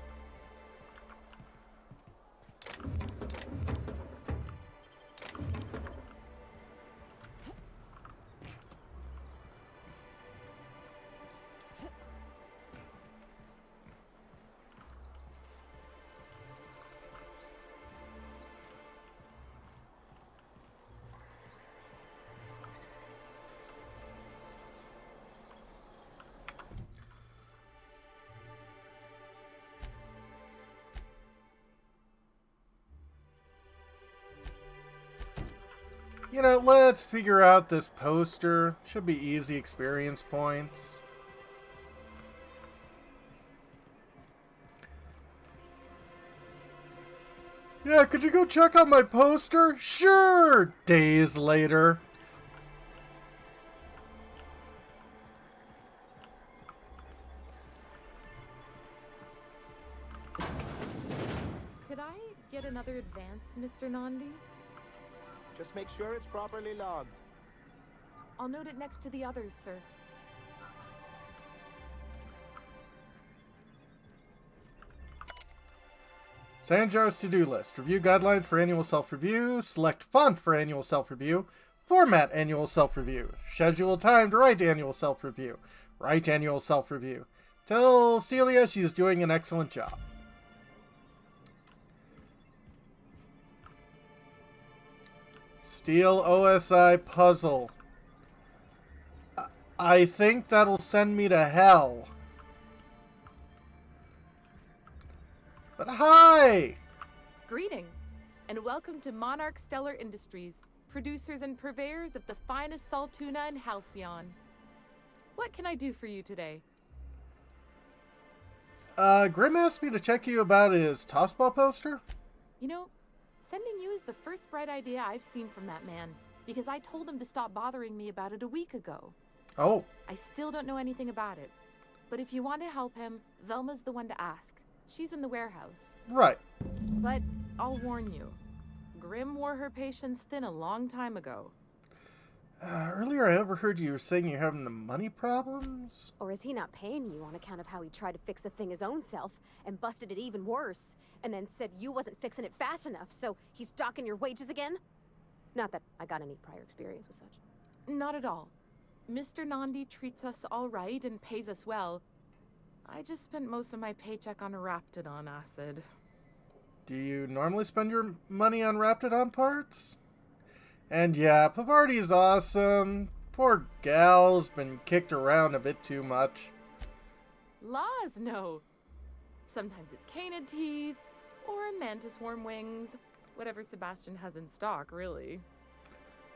You know, let's figure out this poster. Should be easy experience points. Yeah, could you go check out my poster? Sure! Days later. Could I get another further advance, Mr. Nandi? Just make sure it's properly logged. I'll note it next to the others, sir. Sanjar's to-do list. Review guidelines for annual self-review. Select font for annual self-review. Format annual self-review. Schedule time to write annual self-review. Write annual self-review. Tell Celia she's doing an excellent job. Steel OSI puzzle. I think that'll send me to hell. But hi! Greetings, and welcome to Monarch Stellar Industries, producers and purveyors of the finest salt tuna in Halcyon. What can I do for you today? Grim asked me to check you about his tossball poster. You know, sending you is the first bright idea I've seen from that man, because I told him to stop bothering me about it a week ago. Oh. I still don't know anything about it, but if you want to help him, Velma's the one to ask. She's in the warehouse. Right. But I'll warn you, Grim wore her patience thin a long time ago. Earlier I overheard you were saying you're having money problems? Or is he not paying you on account of how he tried to fix the thing his own self and busted it even worse, and then said you wasn't fixing it fast enough, so he's docking your wages again? Not that I got any prior experience with such. Not at all. Mr. Nandi treats us all right and pays us well. I just spent most of my paycheck on Raptidon acid. Do you normally spend your money on Raptidon parts? And yeah, Pavarti's awesome. Poor gal's been kicked around a bit too much. Laws, no. Sometimes it's canid teeth, or mantis worm wings. Whatever Sebastian has in stock, really.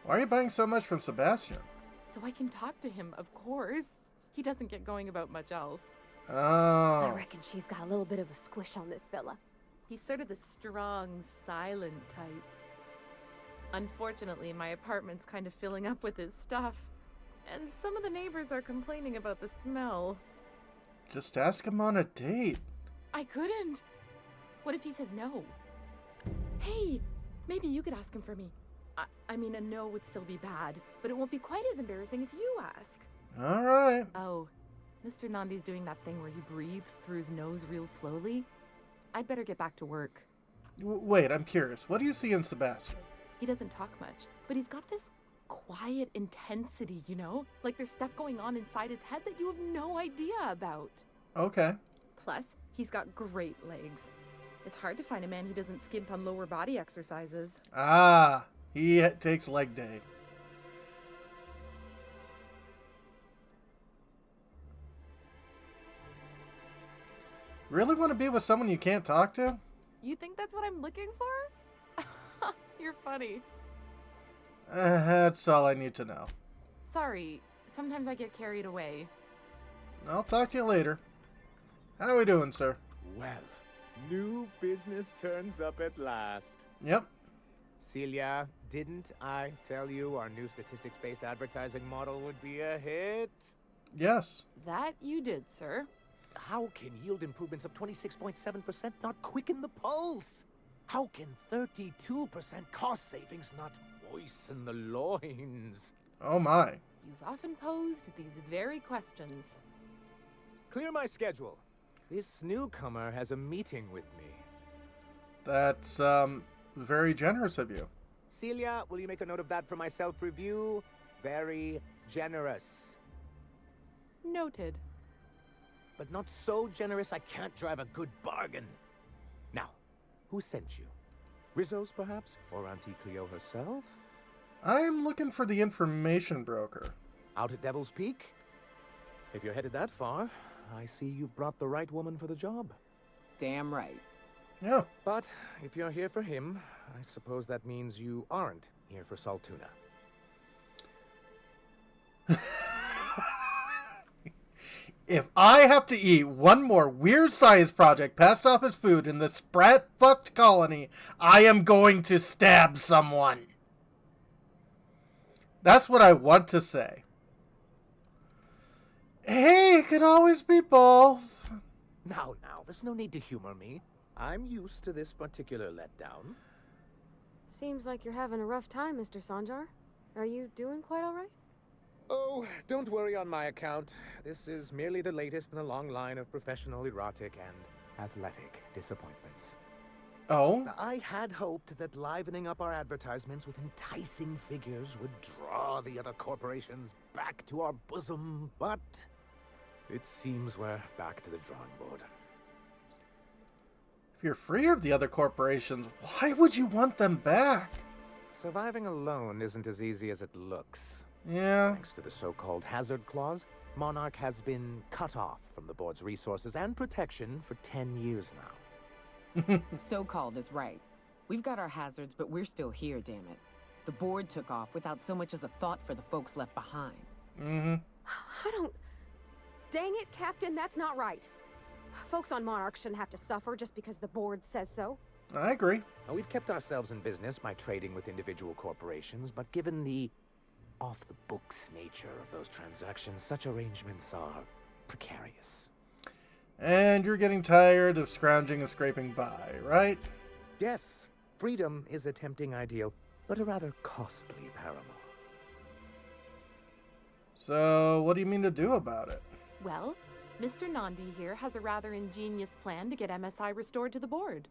Why are you buying so much from Sebastian? So I can talk to him, of course. He doesn't get going about much else. Oh. I reckon she's got a little bit of a squish on this fella. He's sort of the strong, silent type. Unfortunately, my apartment's kind of filling up with his stuff, and some of the neighbors are complaining about the smell. Just ask him on a date. I couldn't. What if he says no? Hey, maybe you could ask him for me. I mean, a no would still be bad, but it won't be quite as embarrassing if you ask. All right. Oh, Mr. Nandi's doing that thing where he breathes through his nose real slowly. I'd better get back to work. Wait, I'm curious. What do you see in Sebastian? He doesn't talk much, but he's got this quiet intensity, you know? Like there's stuff going on inside his head that you have no idea about. Okay. Plus, he's got great legs. It's hard to find a man who doesn't skimp on lower body exercises. Ah, he takes leg day. Really want to be with someone you can't talk to? You think that's what I'm looking for? You're funny. That's all I need to know. Sorry, sometimes I get carried away. I'll talk to you later. How we doing, sir? Well, new business turns up at last. Yep. Celia, didn't I tell you our new statistics-based advertising model would be a hit? Yes. That you did, sir. How can yield improvements of 26.7% not quicken the pulse? How can 32% cost savings not moisten the loins? Oh my. You've often posed these very questions. Clear my schedule. This newcomer has a meeting with me. That's, very generous of you. Celia, will you make a note of that for my self-review? Very generous. Noted. But not so generous I can't drive a good bargain. Now, who sent you? Rizzo's, perhaps? Or Auntie Cleo herself? I'm looking for the information broker. Out at Devil's Peak? If you're headed that far, I see you've brought the right woman for the job. Damn right. Yeah. But if you're here for him, I suppose that means you aren't here for Saltuna. If I have to eat one more weird science project passed off as food in this sprat-fucked colony, I am going to stab someone. That's what I want to say. Hey, it could always be both. Now, there's no need to humor me. I'm used to this particular letdown. Seems like you're having a rough time, Mr. Sanjar. Are you doing quite all right? Oh, don't worry on my account. This is merely the latest in a long line of professional erotic and athletic disappointments. Oh? I had hoped that livening up our advertisements with enticing figures would draw the other corporations back to our bosom, but it seems we're back to the drawing board. If you're free of the other corporations, why would you want them back? Surviving alone isn't as easy as it looks. Yeah. Thanks to the so-called hazard clause, Monarch has been cut off from the board's resources and protection for 10 years now. So-called is right. We've got our hazards, but we're still here, damn it. The board took off without so much as a thought for the folks left behind. Mm-hmm. I don't... Dang it, Captain, that's not right. Folks on Monarch shouldn't have to suffer just because the board says so. I agree. Now, we've kept ourselves in business by trading with individual corporations, but given the off-the-books nature of those transactions, such arrangements are precarious. And you're getting tired of scrounging and scraping by, right? Yes, freedom is a tempting ideal, but a rather costly paramour. So, what do you mean to do about it? Well, Mr. Nandi here has a rather ingenious plan to get MSI restored to the board.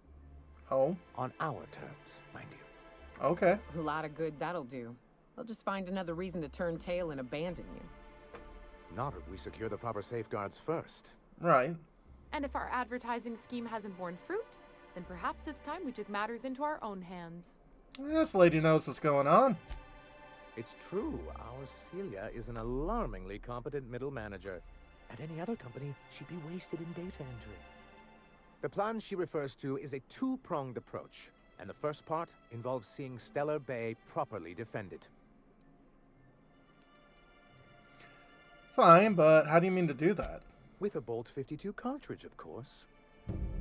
Oh? On our terms, mind you. Okay. A lot of good that'll do. They'll just find another reason to turn tail and abandon you. Not if we secure the proper safeguards first. Right. And if our advertising scheme hasn't borne fruit, then perhaps it's time we took matters into our own hands. This lady knows what's going on. It's true, our Celia is an alarmingly competent middle manager. At any other company, she'd be wasted in data entry. The plan she refers to is a two-pronged approach, and the first part involves seeing Stellar Bay properly defended. Fine, but how do you mean to do that? With a Bolt 52 cartridge, of course.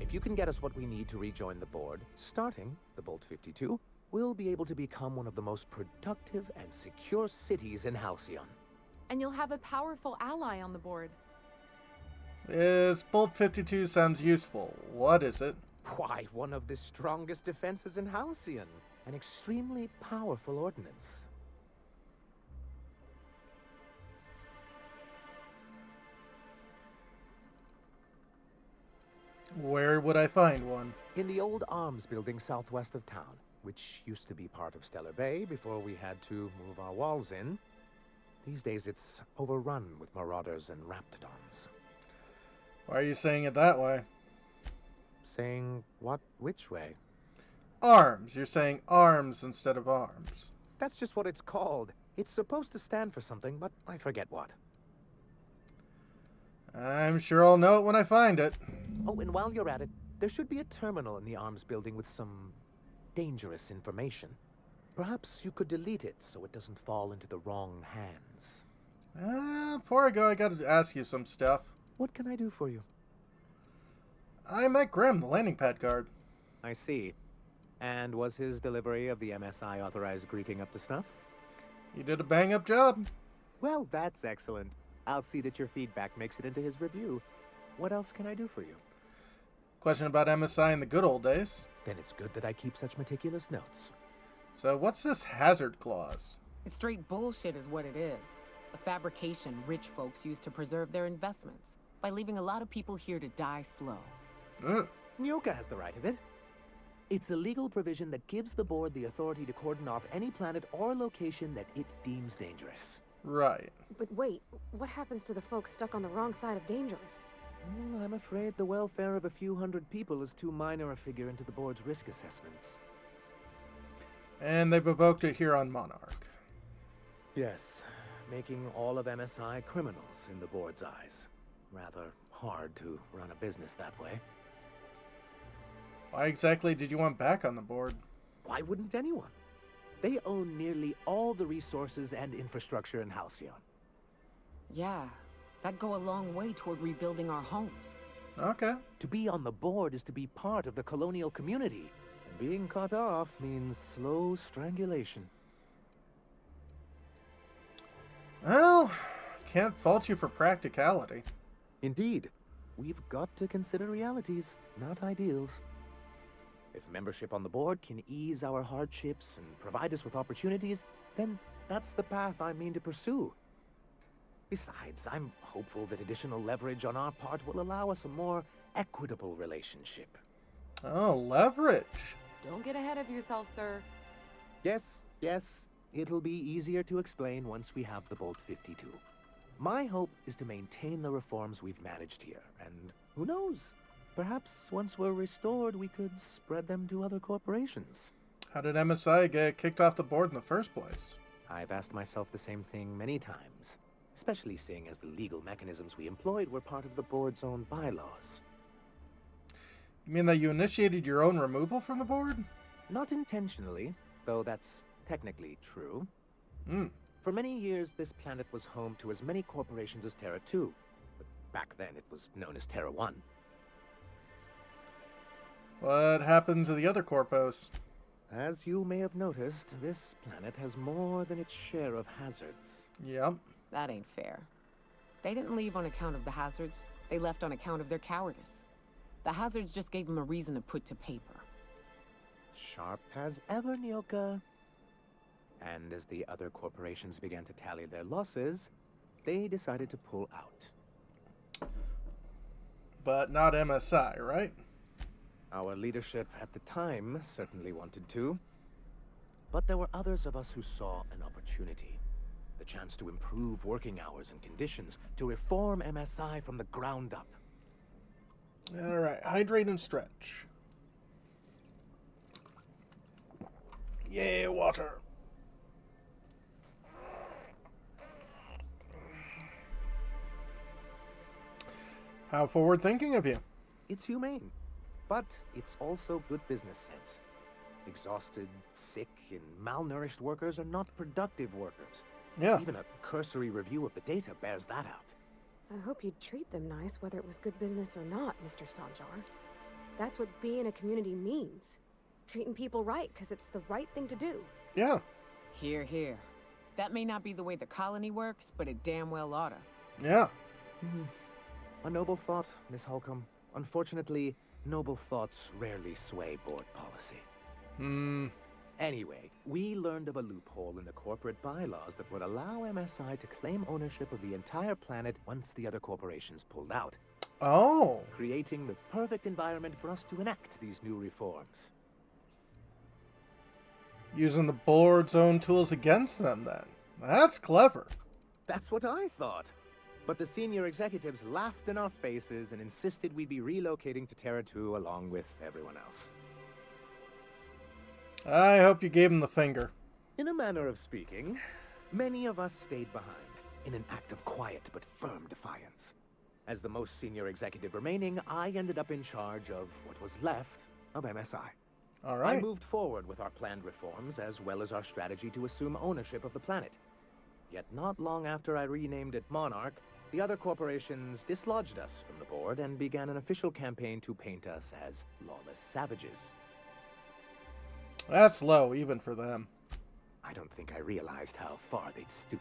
If you can get us what we need to rejoin the board, starting the Bolt 52, we'll be able to become one of the most productive and secure cities in Halcyon. And you'll have a powerful ally on the board. This Bolt 52 sounds useful. What is it? Why, one of the strongest defenses in Halcyon. An extremely powerful ordnance. Where would I find one? In the old arms building southwest of town, which used to be part of Stellar Bay before we had to move our walls in. These days it's overrun with marauders and raptidons. Why are you saying it that way? Saying what? Which way? Arms. You're saying arms instead of arms. That's just what it's called. It's supposed to stand for something, but I forget what. I'm sure I'll know it when I find it. Oh, and while you're at it, there should be a terminal in the arms building with some dangerous information. Perhaps you could delete it so it doesn't fall into the wrong hands. Before I go, I gotta ask you some stuff. What can I do for you? I met Grim, the landing pad guard. I see. And was his delivery of the MSI authorized greeting up to snuff? He did a bang-up job. Well, that's excellent. I'll see that your feedback makes it into his review. What else can I do for you? Question about MSI in the good old days. Then it's good that I keep such meticulous notes. So what's this hazard clause? It's straight bullshit is what it is. A fabrication rich folks use to preserve their investments by leaving a lot of people here to die slow. Nyoka has the right of it. It's a legal provision that gives the board the authority to cordon off any planet or location that it deems dangerous. Right. But wait, what happens to the folks stuck on the wrong side of dangerous? Well, I'm afraid the welfare of a few hundred people is too minor a figure into the board's risk assessments. And they've evoked it here on Monarch. Yes, making all of MSI criminals in the board's eyes. Rather hard to run a business that way. Why exactly did you want back on the board? Why wouldn't anyone? They own nearly all the resources and infrastructure in Halcyon. Yeah, that'd go a long way toward rebuilding our homes. Okay. To be on the board is to be part of the colonial community. And being cut off means slow strangulation. Well, can't fault you for practicality. Indeed. We've got to consider realities, not ideals. If membership on the board can ease our hardships and provide us with opportunities, then that's the path I mean to pursue. Besides, I'm hopeful that additional leverage on our part will allow us a more equitable relationship. Oh, leverage. Don't get ahead of yourself, sir. Yes, it'll be easier to explain once we have the Bolt 52. My hope is to maintain the reforms we've managed here, and who knows? Perhaps once we're restored, we could spread them to other corporations. How did MSI get kicked off the board in the first place? I've asked myself the same thing many times, especially seeing as the legal mechanisms we employed were part of the board's own bylaws. You mean that you initiated your own removal from the board? Not intentionally, though that's technically true. Hmm. For many years, this planet was home to as many corporations as Terra 2. But back then, it was known as Terra 1. What happened to the other corpos? As you may have noticed, this planet has more than its share of hazards. Yep. That ain't fair. They didn't leave on account of the hazards. They left on account of their cowardice. The hazards just gave them a reason to put to paper. Sharp as ever, Nyoka. And as the other corporations began to tally their losses, they decided to pull out. But not MSI, right? Our leadership at the time certainly wanted to. But there were others of us who saw an opportunity. The chance to improve working hours and conditions, to reform MSI from the ground up. Alright, hydrate and stretch. Yay, water. How forward-thinking of you. It's humane, but it's also good business sense. Exhausted, sick, and malnourished workers are not productive workers. Yeah. Even a cursory review of the data bears that out. I hope you'd treat them nice, whether it was good business or not, Mr. Sanjar. That's what being a community means. Treating people right, because it's the right thing to do. Yeah. Here, here. That may not be the way the colony works, but it damn well oughta. Yeah. A noble thought, Miss Holcomb. Unfortunately, noble thoughts rarely sway board policy. Anyway, we learned of a loophole in the corporate bylaws that would allow MSI to claim ownership of the entire planet once the other corporations pulled out. Oh. Creating the perfect environment for us to enact these new reforms. Using the board's own tools against them, then. That's clever. That's what I thought. But the senior executives laughed in our faces and insisted we'd be relocating to Terra 2 along with everyone else. I hope you gave him the finger. In a manner of speaking, many of us stayed behind in an act of quiet but firm defiance. As the most senior executive remaining, I ended up in charge of what was left of MSI. All right. I moved forward with our planned reforms as well as our strategy to assume ownership of the planet. Yet not long after I renamed it Monarch, the other corporations dislodged us from the board and began an official campaign to paint us as lawless savages. That's low, even for them. I don't think I realized how far they'd stoop.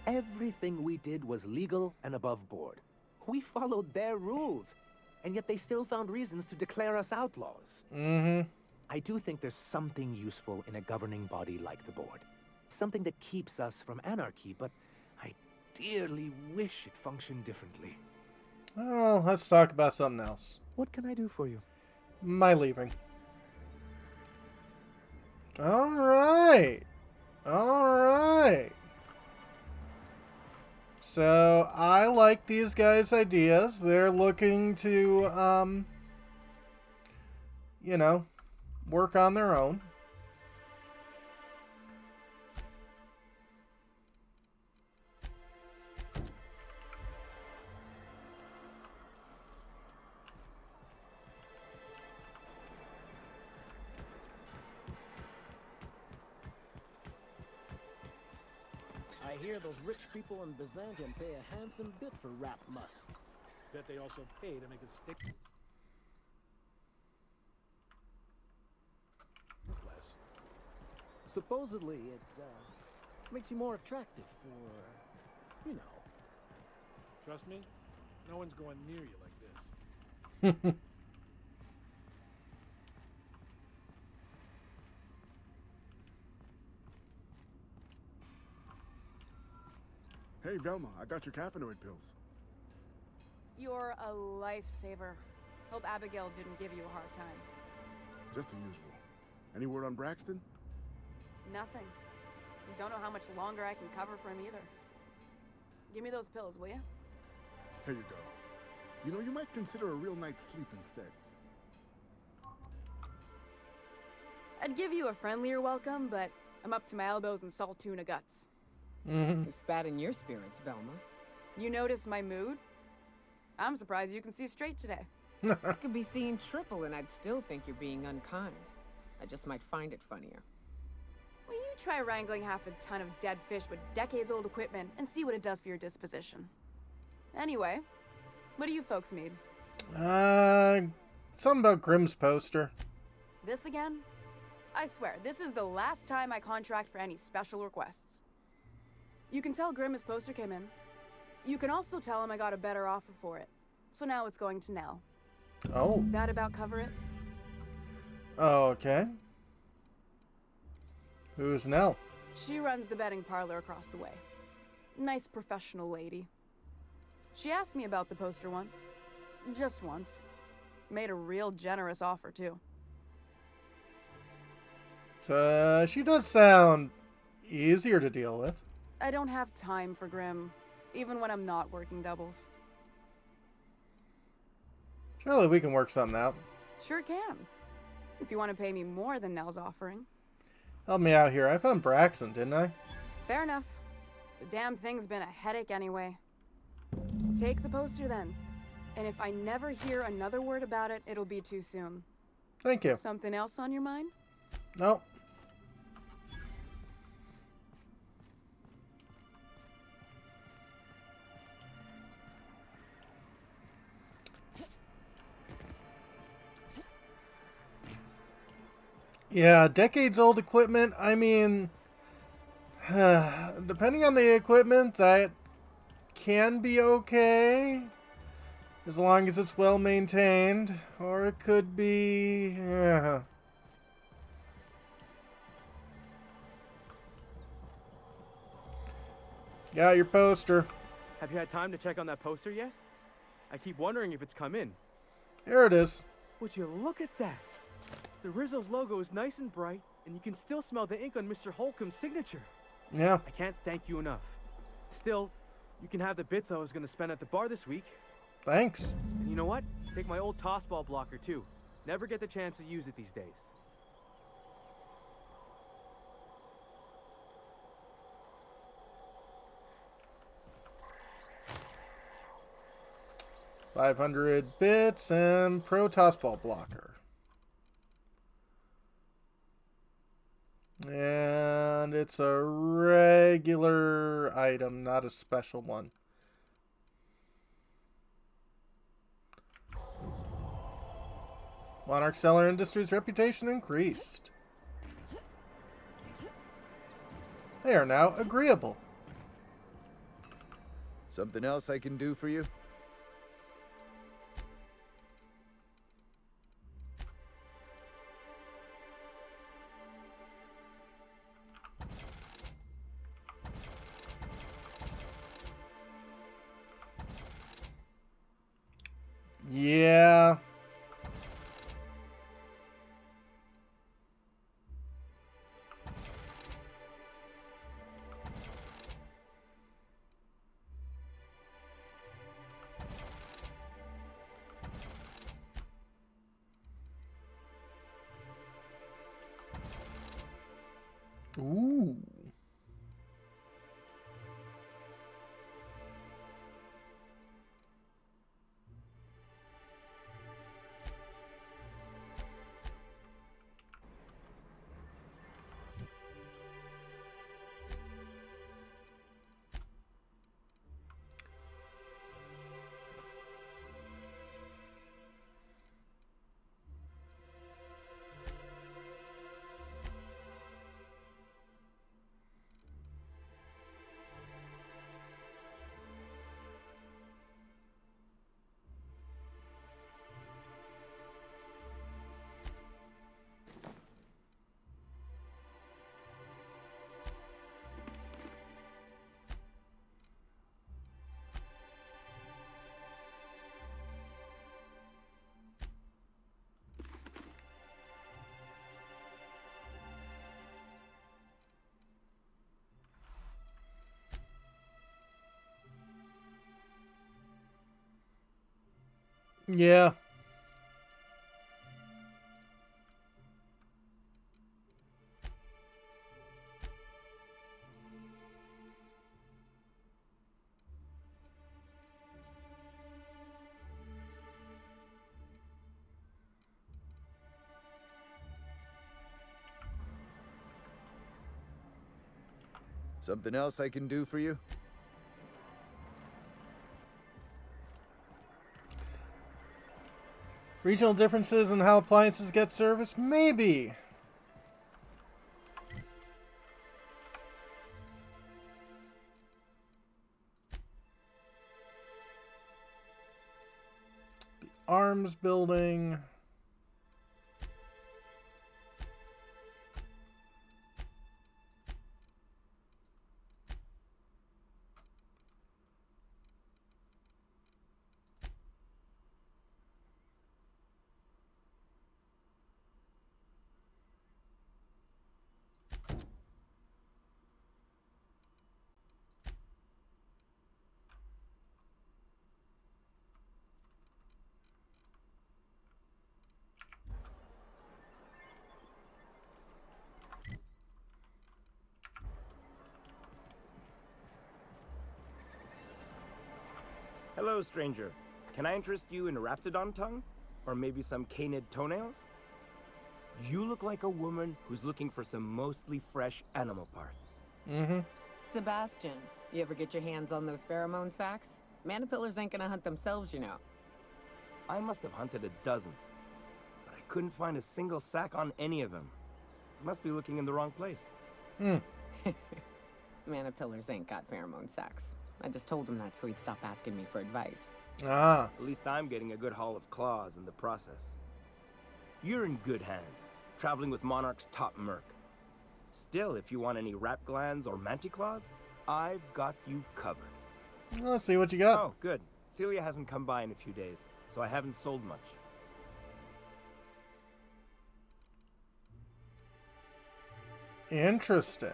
Everything we did was legal and above board. We followed their rules, and yet they still found reasons to declare us outlaws. I do think there's something useful in a governing body like the board. Something that keeps us from anarchy, but I dearly wish it functioned differently. Well, let's talk about something else. What can I do for you? My leaving. Alright. Alright. So, I like these guys' ideas. They're looking to, you know, work on their own. I hear those rich people in Byzantium pay a handsome bit for Rap Musk. Bet they also pay to make it stick. Less. Supposedly, it makes you more attractive for, you know. Trust me, no one's going near you like this. Hey, Velma, I got your caffeinoid pills. You're a lifesaver. Hope Abigail didn't give you a hard time. Just the usual. Any word on Braxton? Nothing. Don't know how much longer I can cover for him either. Give me those pills, will you? Here you go. You know, you might consider a real night's sleep instead. I'd give you a friendlier welcome, but I'm up to my elbows in salt tuna guts. You spat in your spirits, Velma. You notice my mood? I'm surprised you can see straight today. I could be seeing triple and I'd still think you're being unkind. I just might find it funnier. Will you try wrangling half a ton of dead fish with decades-old equipment and see what it does for your disposition? Anyway, what do you folks need? Something about Grimm's poster. This again? I swear, this is the last time I contract for any special requests. You can tell Grimm his poster came in. You can also tell him I got a better offer for it. So now it's going to Nell. Oh. That about cover it? Okay. Who's Nell? She runs the betting parlor across the way. Nice professional lady. She asked me about the poster once. Just once. Made a real generous offer, too. So, she does sound easier to deal with. I don't have time for Grimm, even when I'm not working doubles. Surely we can work something out. Sure can. If you want to pay me more than Nell's offering. Help me out here. I found Braxton, didn't I? Fair enough. The damn thing's been a headache anyway. Take the poster then. And if I never hear another word about it, it'll be too soon. Thank you. Something else on your mind? Nope. Yeah, decades-old equipment, I mean, depending on the equipment, that can be okay, as long as it's well-maintained, or it could be, Got your poster. Have you had time to check on that poster yet? I keep wondering if it's come in. Here it is. Would you look at that? The Rizzo's logo is nice and bright, and you can still smell the ink on Mr. Holcomb's signature. Yeah. I can't thank you enough. Still, you can have the bits I was going to spend at the bar this week. Thanks. And you know what? Take my old tossball blocker, too. Never get the chance to use it these days. $500 bits and pro tossball blocker. And it's a regular item, not a special one. Monarch Cellar Industries' reputation increased. They are now agreeable. Something else I can do for you? Yeah. Ooh. Yeah. Something else I can do for you? Regional differences in how appliances get serviced? Maybe. The arms building. Hello, stranger. Can I interest you in Raptidon tongue? Or maybe some canid toenails? You look like a woman who's looking for some mostly fresh animal parts. Mm-hmm. Sebastian, you ever get your hands on those pheromone sacs? Manipillars ain't gonna hunt themselves, you know. I must have hunted a dozen, but I couldn't find a single sack on any of them. Must be looking in the wrong place. Hmm. Manipillars ain't got pheromone sacs. I just told him that so he'd stop asking me for advice. Ah. At least I'm getting a good haul of claws in the process. You're in good hands, traveling with Monarch's top merc. Still, if you want any rat glands or manticlaws, I've got you covered. Let's see what you got. Oh, good. Celia hasn't come by in a few days, so I haven't sold much. Interesting.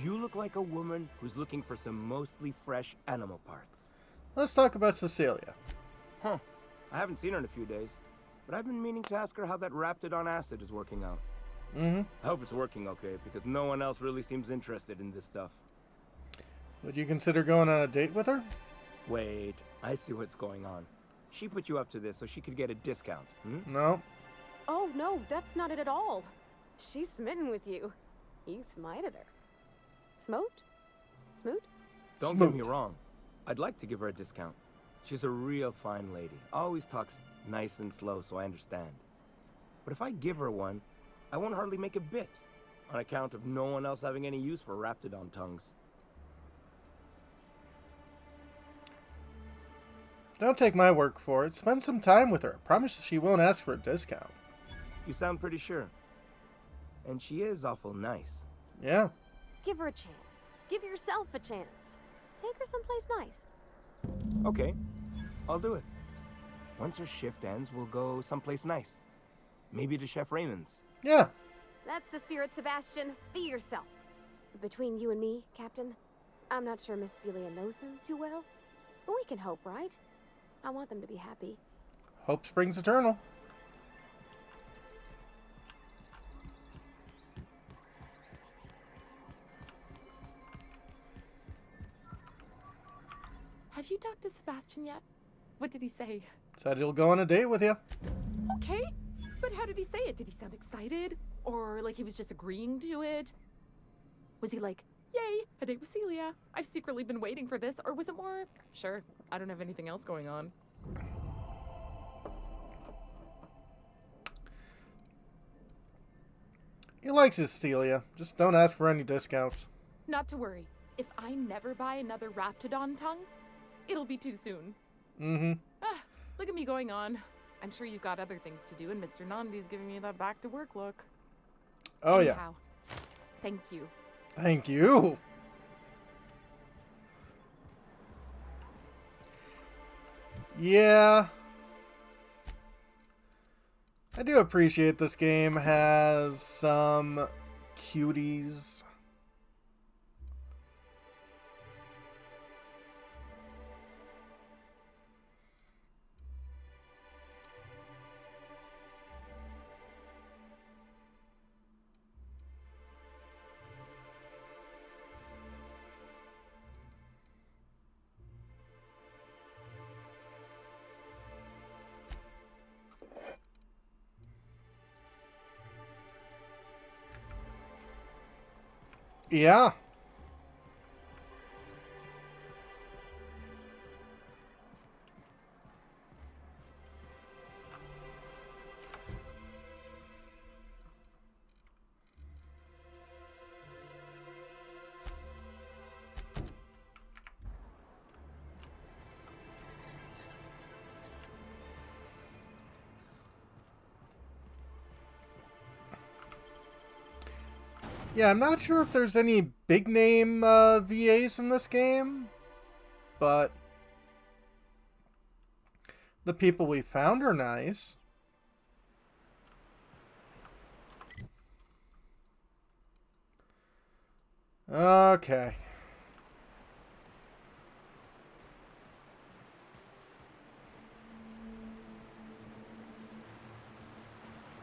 You look like a woman who's looking for some mostly fresh animal parts. Let's talk about Cecilia. Huh. I haven't seen her in a few days, but I've been meaning to ask her how that Raptidon acid is working out. Mm-hmm. I hope it's working okay, because no one else really seems interested in this stuff. Would you consider going on a date with her? Wait, I see what's going on. She put you up to this so she could get a discount, hmm? No. Oh, no, that's not it at all. She's smitten with you. You smited her. Smote? Smoot? Don't get me wrong. I'd like to give her a discount. She's a real fine lady. Always talks nice and slow, so I understand. But if I give her one, I won't hardly make a bit, on account of no one else having any use for Raptidon tongues. Don't take my work for it. Spend some time with her. I promise she won't ask for a discount. You sound pretty sure. And she is awful nice. Yeah. Give her a chance. Give yourself a chance. Take her someplace nice. Okay, I'll do it. Once her shift ends, we'll go someplace nice. Maybe to Chef Raymond's. Yeah. That's the spirit, Sebastian. Be yourself. Between you and me, Captain, I'm not sure Miss Celia knows him too well. But we can hope, right? I want them to be happy. Hope springs eternal. Have you talked to Sebastian yet? What did he say? Said he'll go on a date with you. Okay, but how did he say it? Did he sound excited? Or like he was just agreeing to it? Was he like, yay, a date with Celia? I've secretly been waiting for this. Or was it more, sure, I don't have anything else going on? He likes his Celia. Just don't ask for any discounts. Not to worry. If I never buy another Raptidon tongue, it'll be too soon. Mm-hmm. Ah, look at me going on. I'm sure you've got other things to do, and Mr. Nandi's giving me that back-to-work look. Oh, Anyhow, thank you. Thank you. Yeah. I do appreciate this game has some cuties. Yeah. Yeah, I'm not sure if there's any big name VAs in this game, but the people we found are nice. Okay.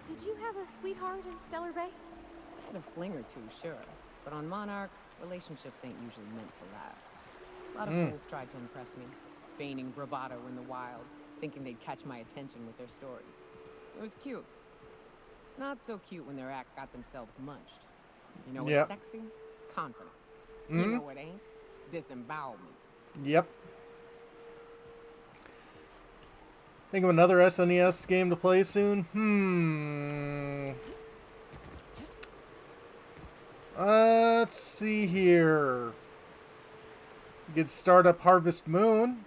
Did you have a sweetheart in Stellar Bay? I had a fling or two, sure. But on Monarch, relationships ain't usually meant to last. A lot of fools tried to impress me, feigning bravado in the wilds, thinking they'd catch my attention with their stories. It was cute. Not so cute when their act got themselves munched. You know what's sexy? Confidence. You know what ain't? Disembowelment. Yep. Think of another SNES game to play soon? Let's see here. You could start up Harvest Moon.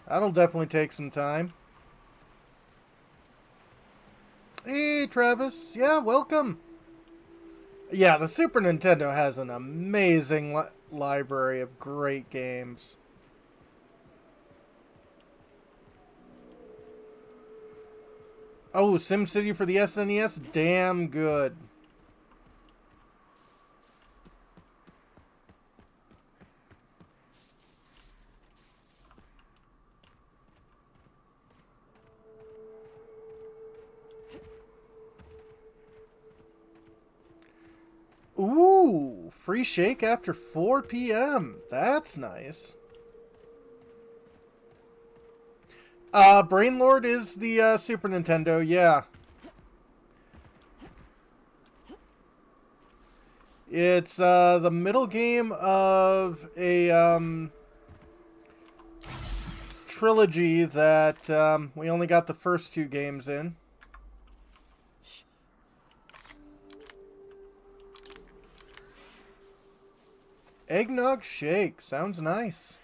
That'll definitely take some time. Hey, Travis. Yeah, welcome. Yeah, the Super Nintendo has an amazing library of great games. Oh, SimCity for the SNES? Damn good. Ooh, free shake after 4 p.m. That's nice. Brainlord is the Super Nintendo, yeah. It's the middle game of a trilogy that we only got the first 2 games in. Eggnog shake. Sounds nice.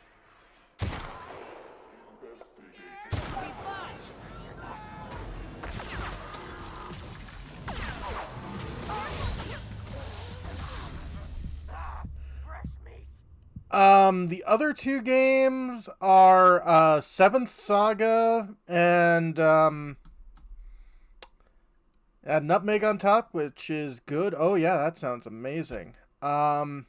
The other 2 games are Seventh Saga and Nutmeg on Top, which is good. Oh yeah, that sounds amazing. And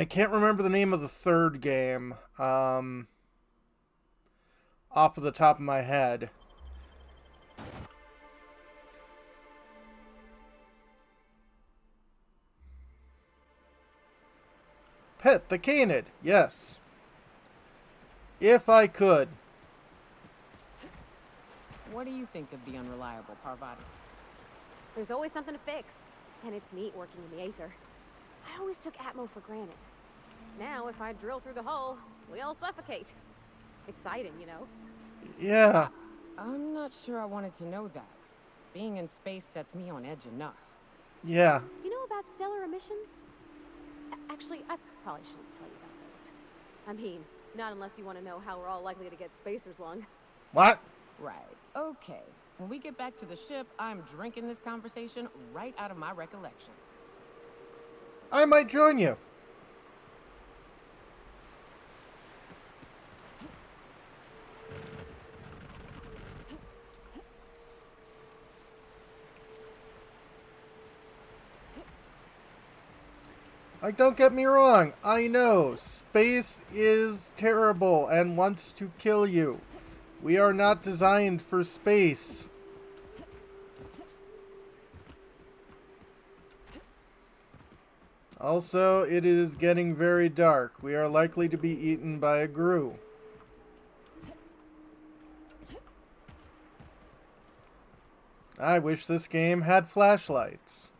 I can't remember the name of the 3rd game off of the top of my head. Pet the Canid, yes. If I could. What do you think of the unreliable Parvati? There's always something to fix, and it's neat working in the Aether. I always took Atmo for granted. Now, if I drill through the hull, we all suffocate. Exciting, you know? Yeah. I'm not sure I wanted to know that. Being in space sets me on edge enough. Yeah. You know about stellar emissions? Actually, I probably shouldn't tell you about those. I mean, not unless you want to know how we're all likely to get spacers lung. What? Right. Okay. When we get back to the ship, I'm drinking this conversation right out of my recollection. I might join you. Like, don't get me wrong. I know space is terrible and wants to kill you. We are not designed for space. Also, it is getting very dark. We are likely to be eaten by a Gru. I wish this game had flashlights.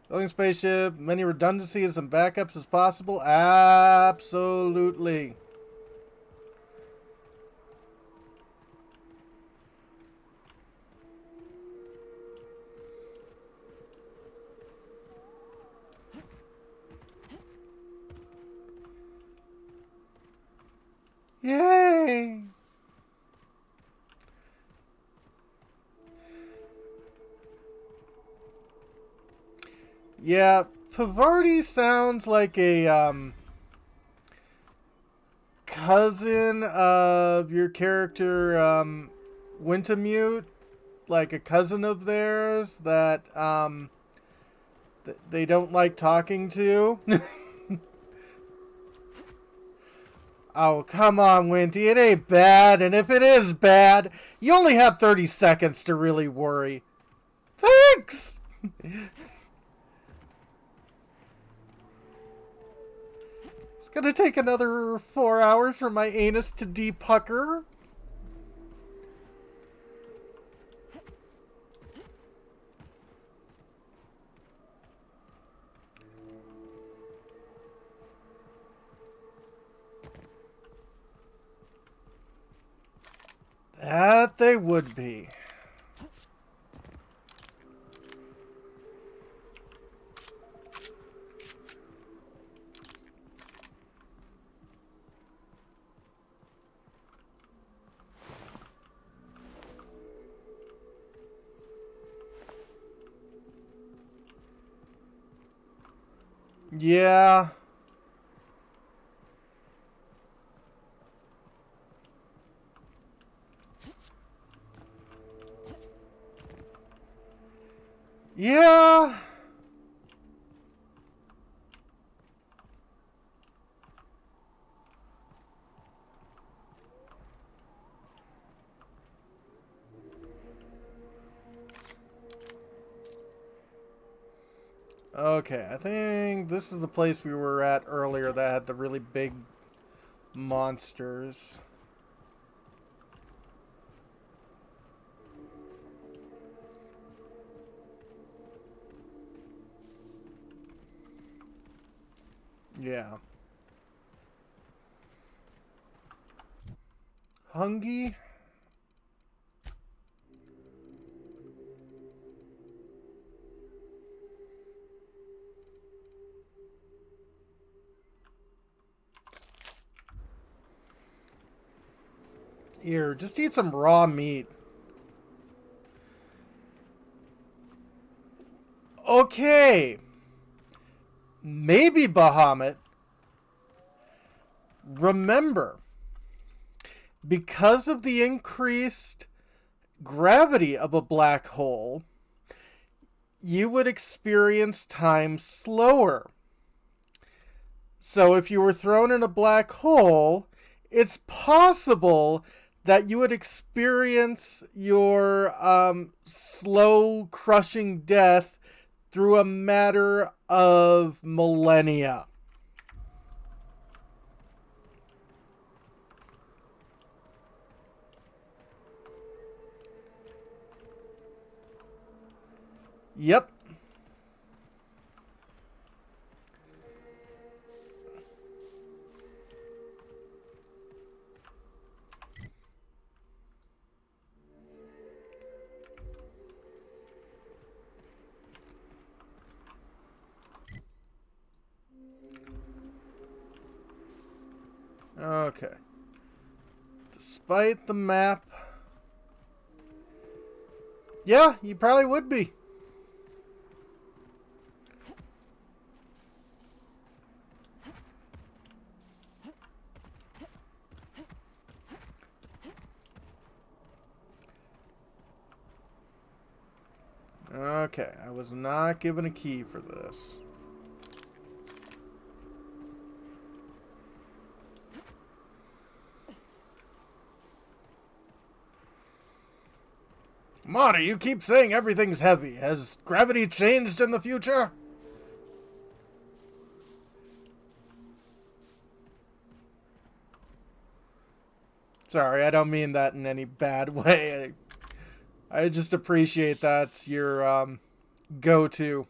Building spaceship, many redundancies and backups as possible? Absolutely. Yay! Yeah, Pavarti sounds like a cousin of your character Wintermute, like a cousin of theirs that they don't like talking to. Oh, come on, Winty. It ain't bad, and if it is bad, you only have 30 seconds to really worry. Thanks! It's gonna take another 4 hours for my anus to depucker. That they would be. Yeah. Yeah. Okay, I think this is the place we were at earlier that had the really big monsters. Yeah. Hungy? Here, just eat some raw meat. Okay. Maybe Bahamut. Remember, because of the increased gravity of a black hole, you would experience time slower. So if you were thrown in a black hole, it's possible that you would experience your slow crushing death through a matter of millennia. Yep. Okay. Despite the map Yeah, you probably would be. Okay, I was not given a key for this. Marty, you keep saying everything's heavy. Has gravity changed in the future? Sorry, I don't mean that in any bad way. I just appreciate that's your go-to.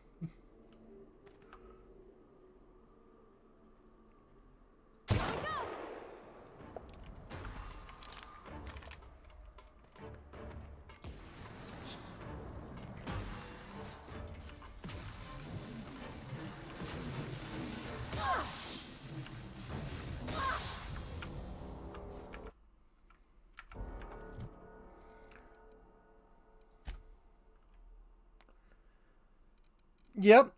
Yep.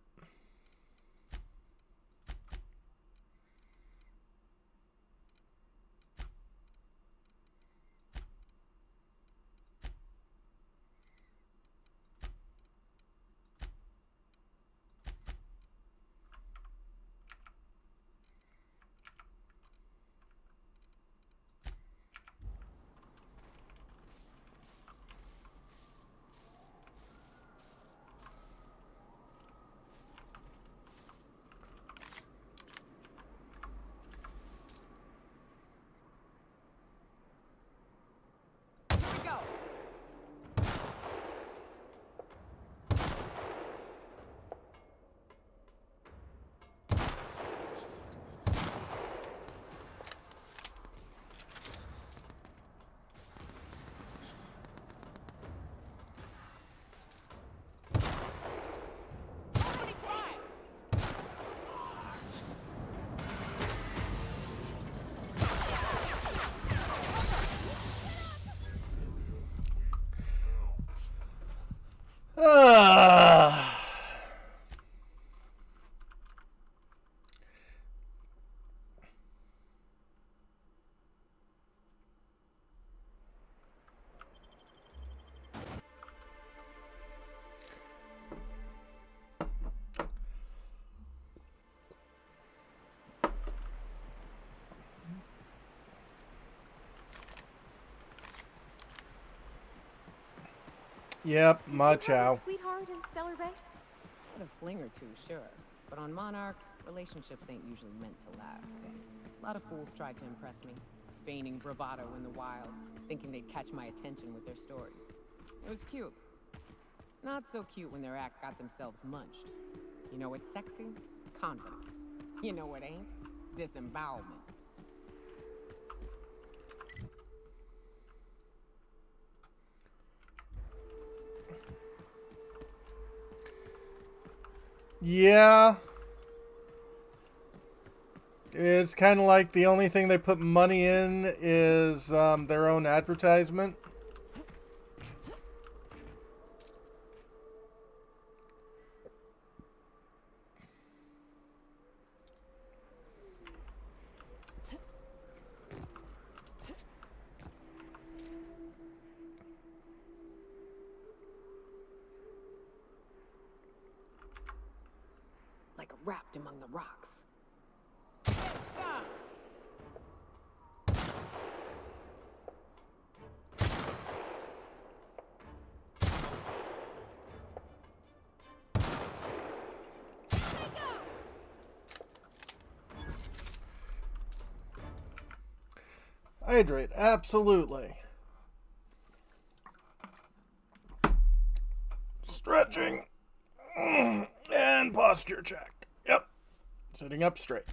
Yep, much out. Sweetheart in Stellar Bay? Had a fling or two, sure. But on Monarch, relationships ain't usually meant to last. A lot of fools tried to impress me, feigning bravado in the wilds, thinking they'd catch my attention with their stories. It was cute. Not so cute when their act got themselves munched. You know what's sexy? Confidence. You know what ain't? Disembowelment. Yeah. It's kind of like the only thing they put money in is their own advertisement. Like wrapped among the rocks. Hydrate, absolutely. Stretching. And posture check. Yep. Sitting up straight.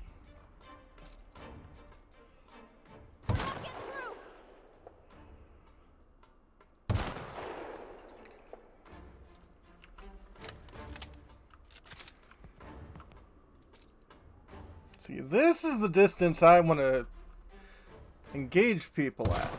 See, this is the distance I want to engage people at.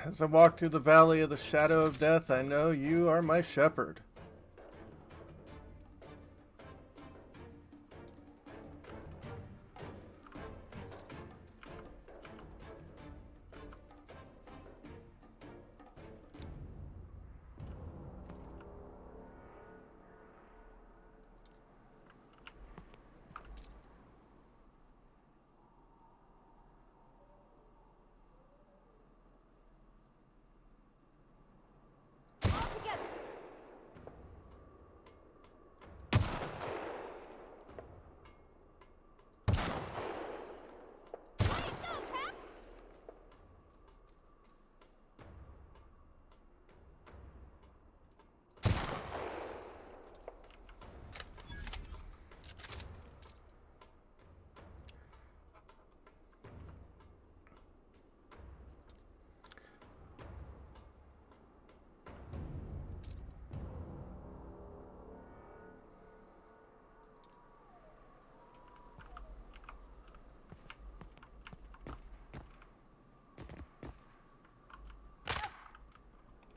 As I walk through the valley of the shadow of death, I know you are my shepherd.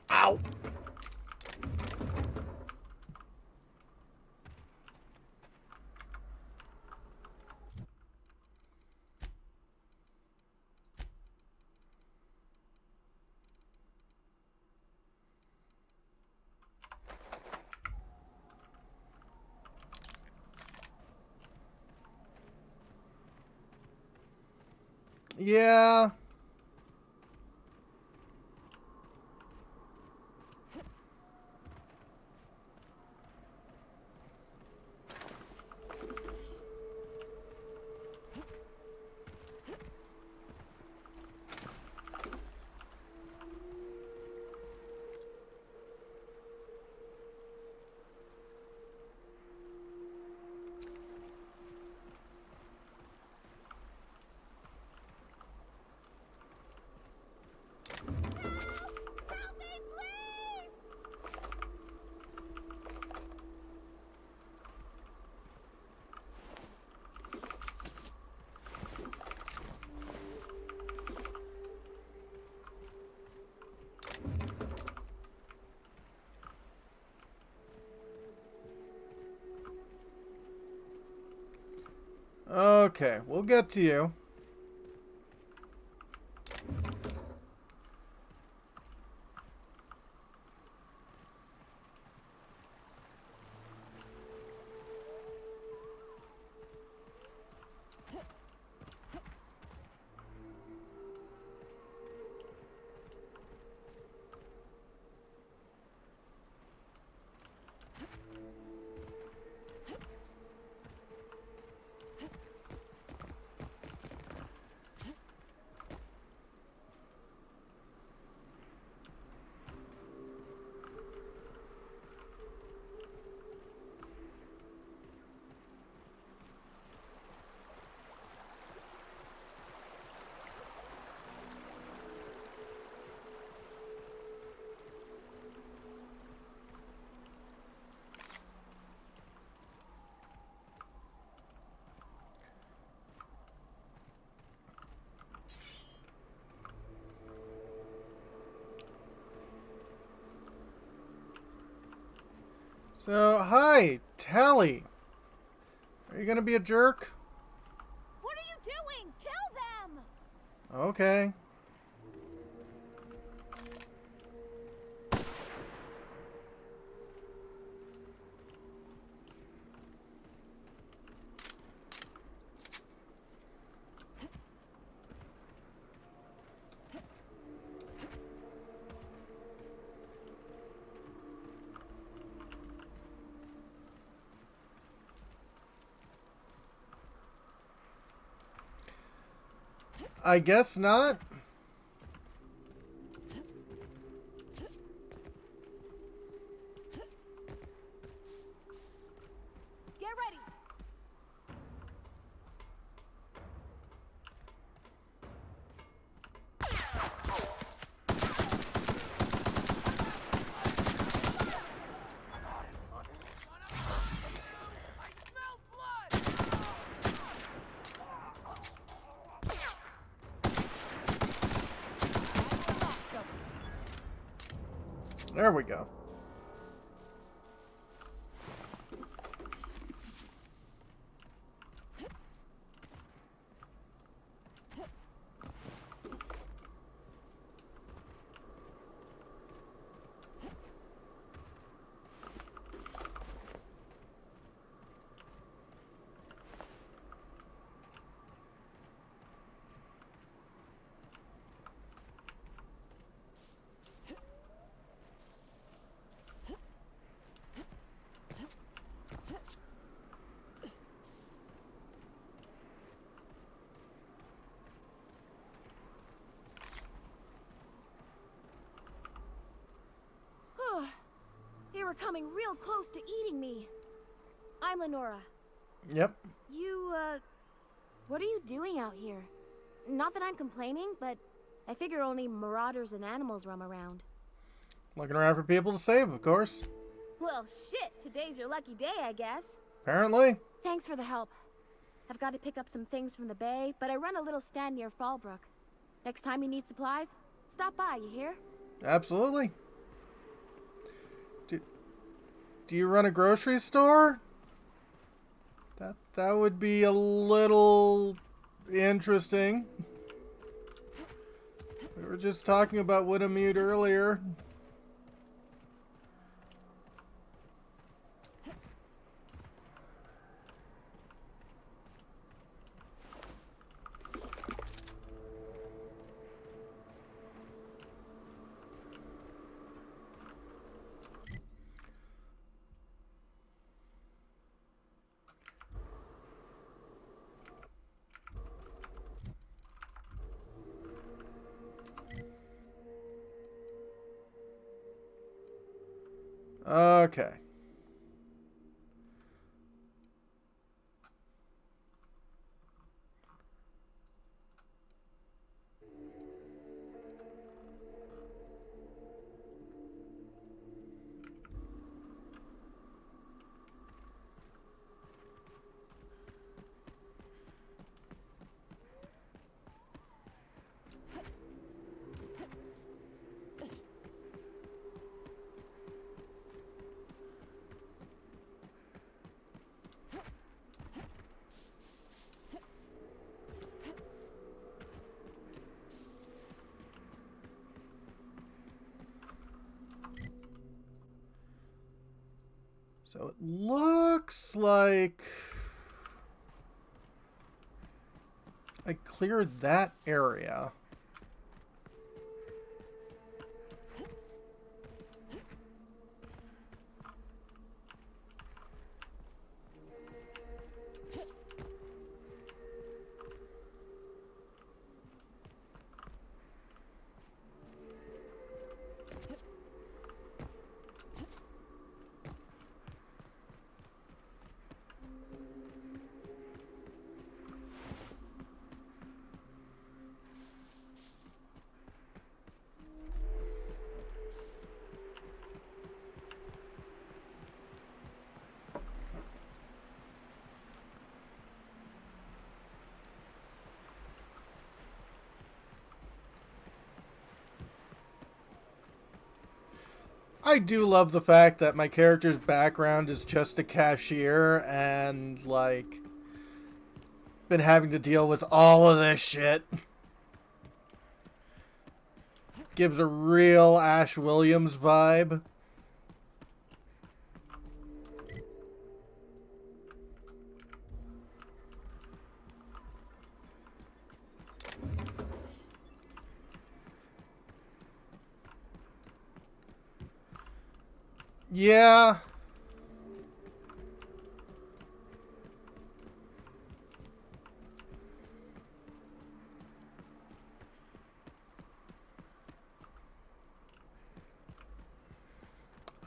Ow! Yeah. Okay, we'll get to you. So, hi, Tally. Are you gonna be a jerk? What are you doing? Kill them! Okay. I guess not. Get ready. There we go. They were coming real close to eating me. I'm Lenora. Yep. You, what are you doing out here? Not that I'm complaining, but I figure only marauders and animals roam around. Looking around for people to save, of course. Well, shit, today's your lucky day, I guess. Apparently. Thanks for the help. I've got to pick up some things from the bay, but I run a little stand near Fallbrook. Next time you need supplies, stop by, you hear? Absolutely. Do you run a grocery store? That would be a little interesting. We were just talking about Widowmute earlier. Okay. So it looks like I cleared that area. I do love the fact that my character's background is just a cashier and, like, been having to deal with all of this shit. Gives a real Ash Williams vibe. Yeah.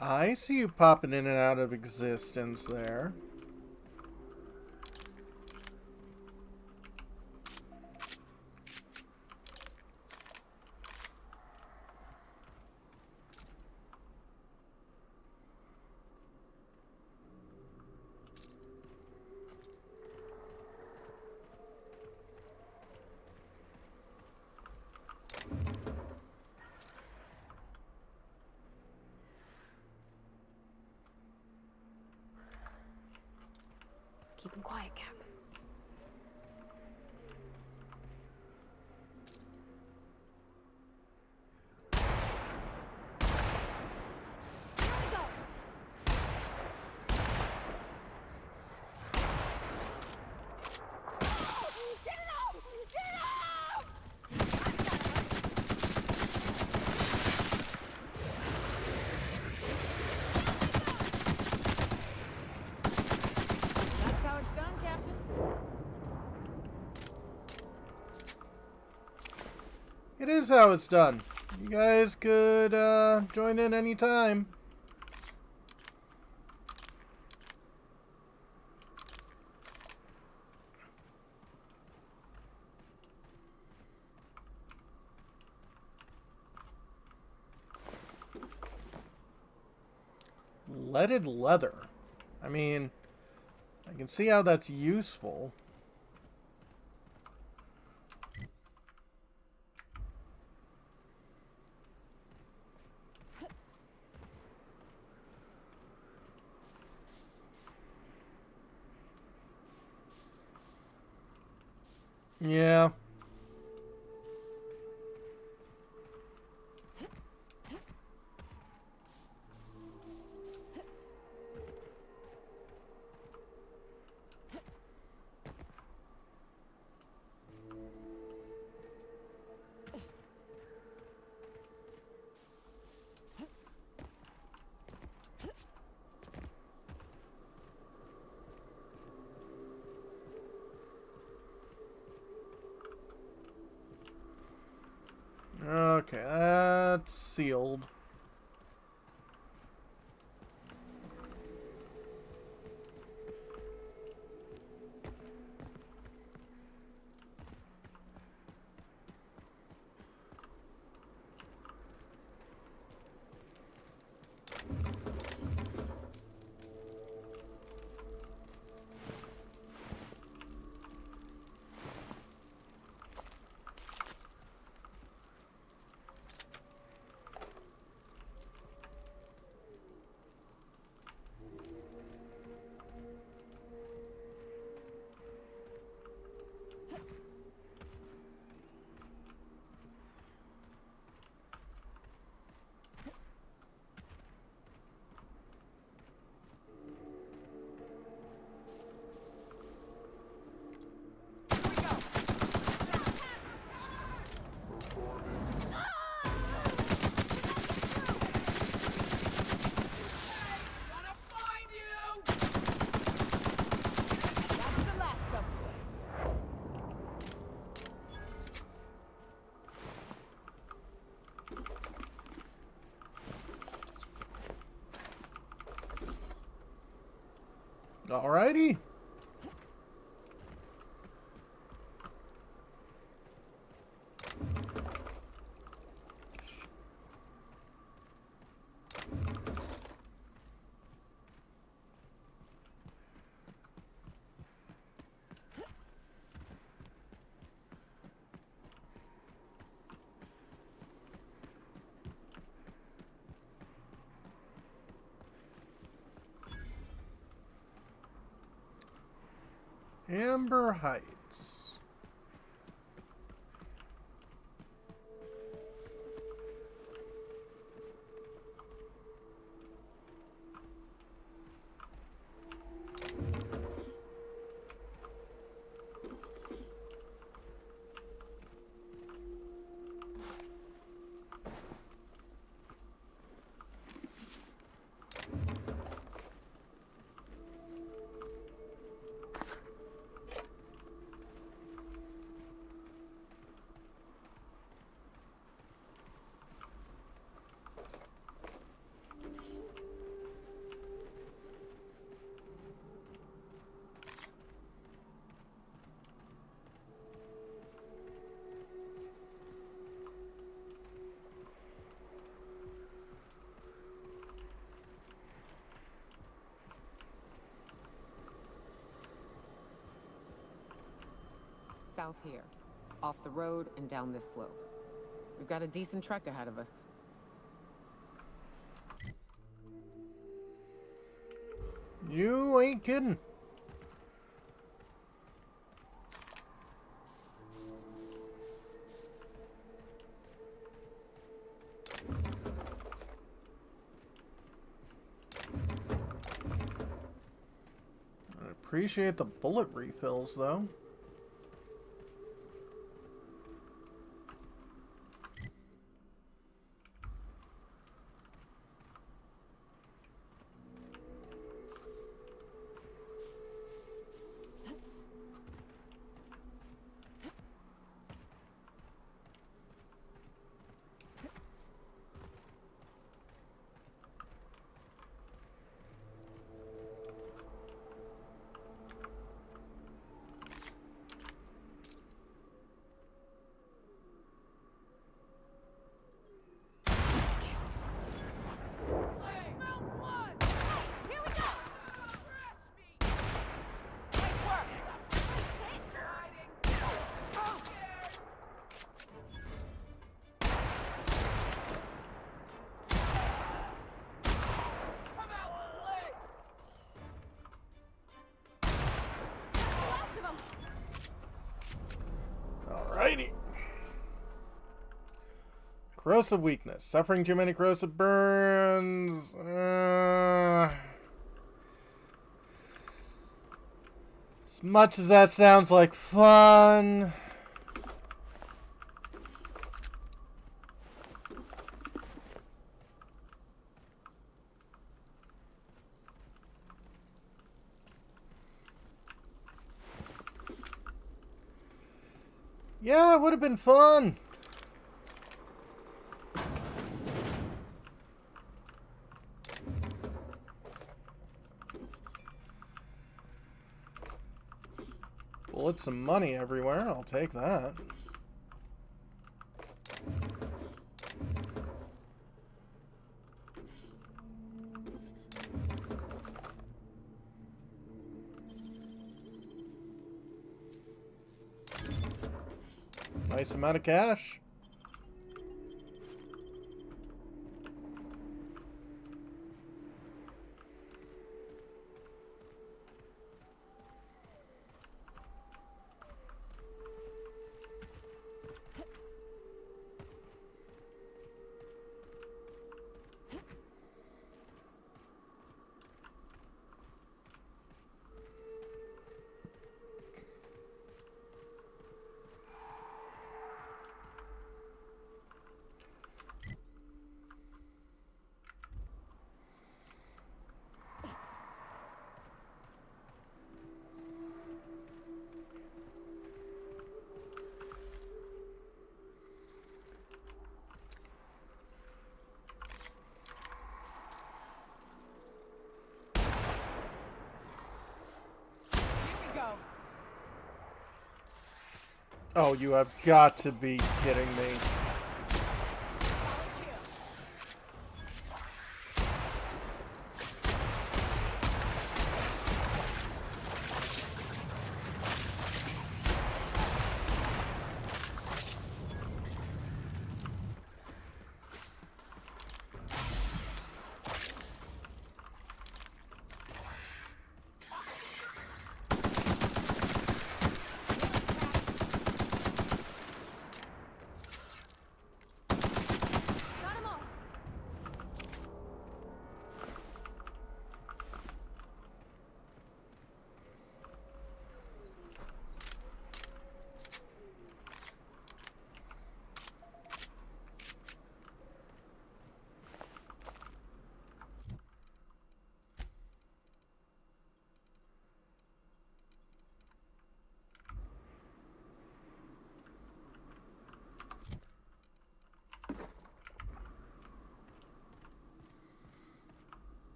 I see you popping in and out of existence there. keep him quiet, Cap. That's how it's done, Captain. It is how it's done. You guys could join in anytime. Leaded leather. I mean, I can see how that's useful. Yeah. Okay, that's sealed. Alrighty. Amber Heights. South here, off the road and down this slope. We've got a decent trek ahead of us. You ain't kidding. Appreciate the bullet refills, though. Alrighty. Corrosive weakness. Suffering too many corrosive burns. As much as that sounds like fun. Yeah, it would have been fun. Bullets and money everywhere. I'll take that. Nice amount of cash. Oh, you have got to be kidding me.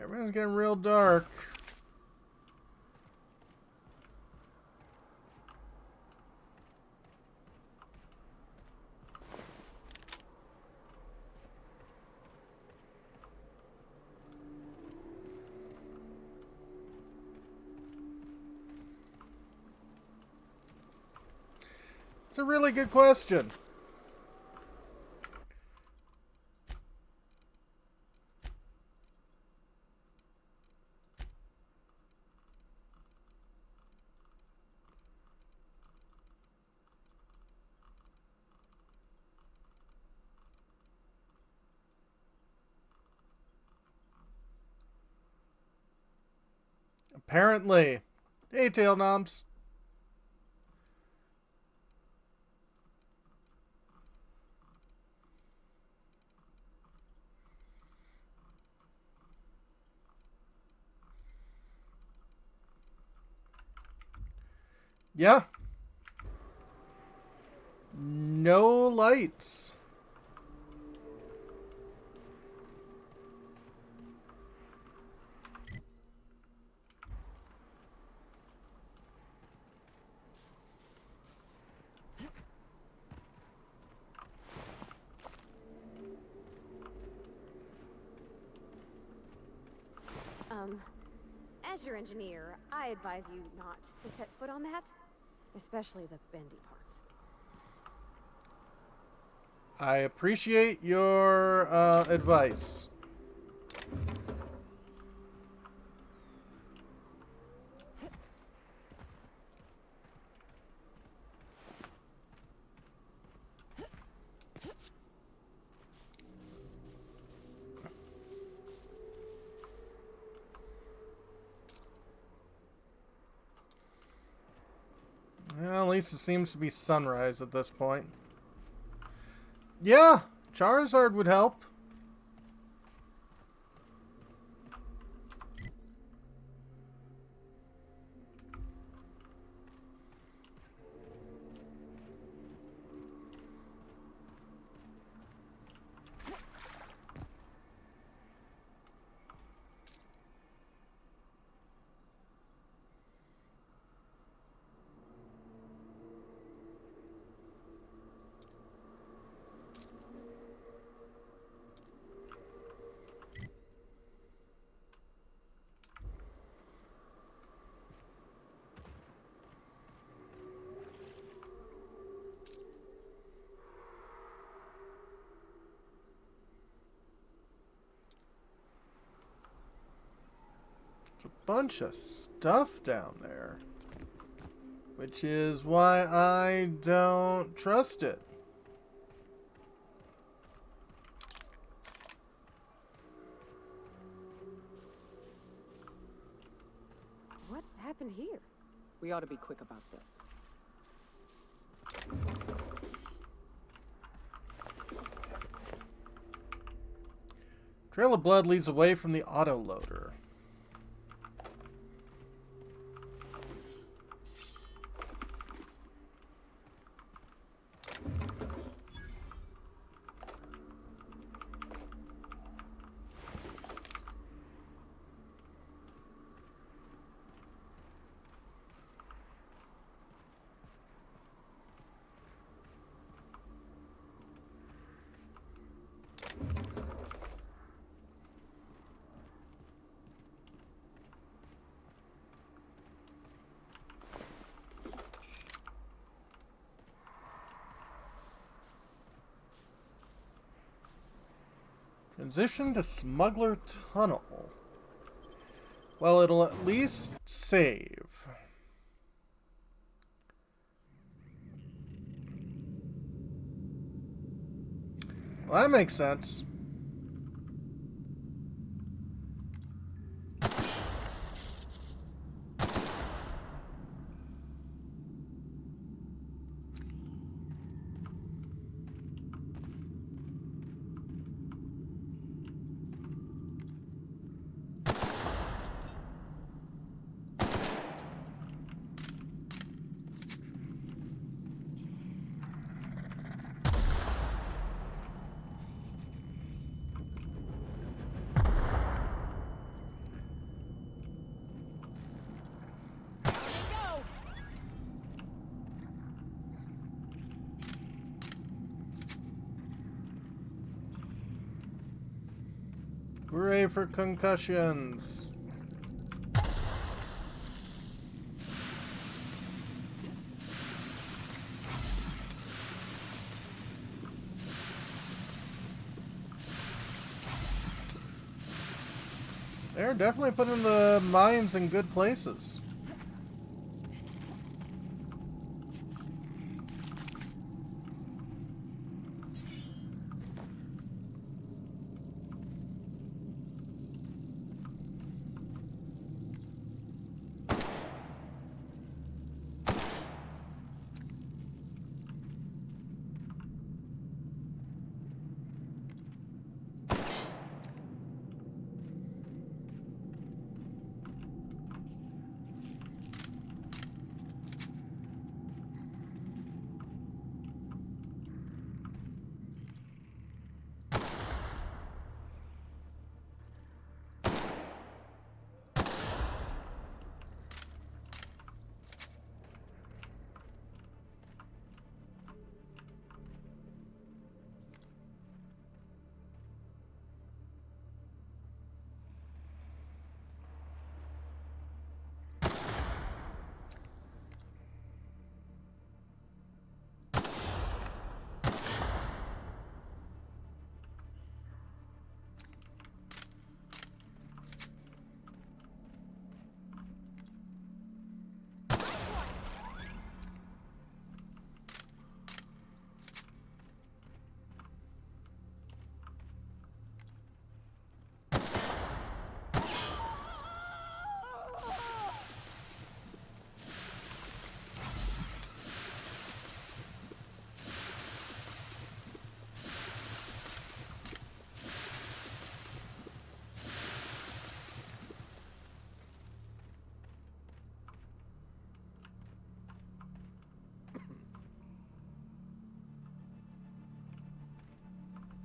Everyone's getting real dark. It's a really good question. Apparently. Hey, Tail Noms. Yeah. No lights. As your engineer, I advise you not to set foot on that, especially the bendy parts. I appreciate your advice. Well, at least it seems to be sunrise at this point. Yeah, Charizard would help. Bunch of stuff down there, which is why I don't trust it. What happened here? We ought to be quick about this. Trail of blood leads away from the autoloader. Transition to Smuggler Tunnel. Well, it'll at least save. Well, that makes sense. Hooray for concussions. They're definitely putting the mines in good places.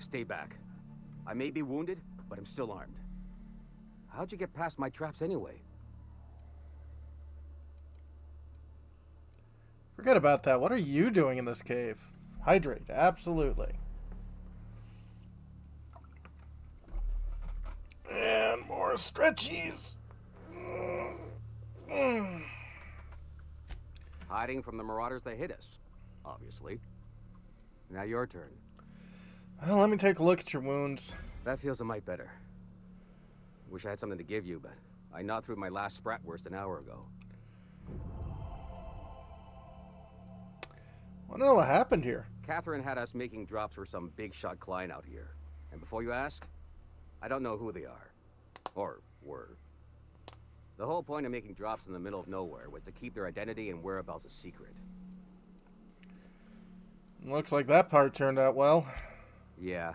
Stay back. I may be wounded, but I'm still armed. How'd you get past my traps anyway? Forget about that. What are you doing in this cave? Hydrate, absolutely. And more stretchies. Hiding from the marauders that hit us, obviously. Now your turn. Well, let me take a look at your wounds. That feels a mite better. Wish I had something to give you, but I gnawed through my last Spratwurst an hour ago. I don't know what happened here. Catherine had us making drops for some big shot client out here. And before you ask, I don't know who they are. Or were. The whole point of making drops in the middle of nowhere was to keep their identity and whereabouts a secret. Looks like that part turned out well. Yeah.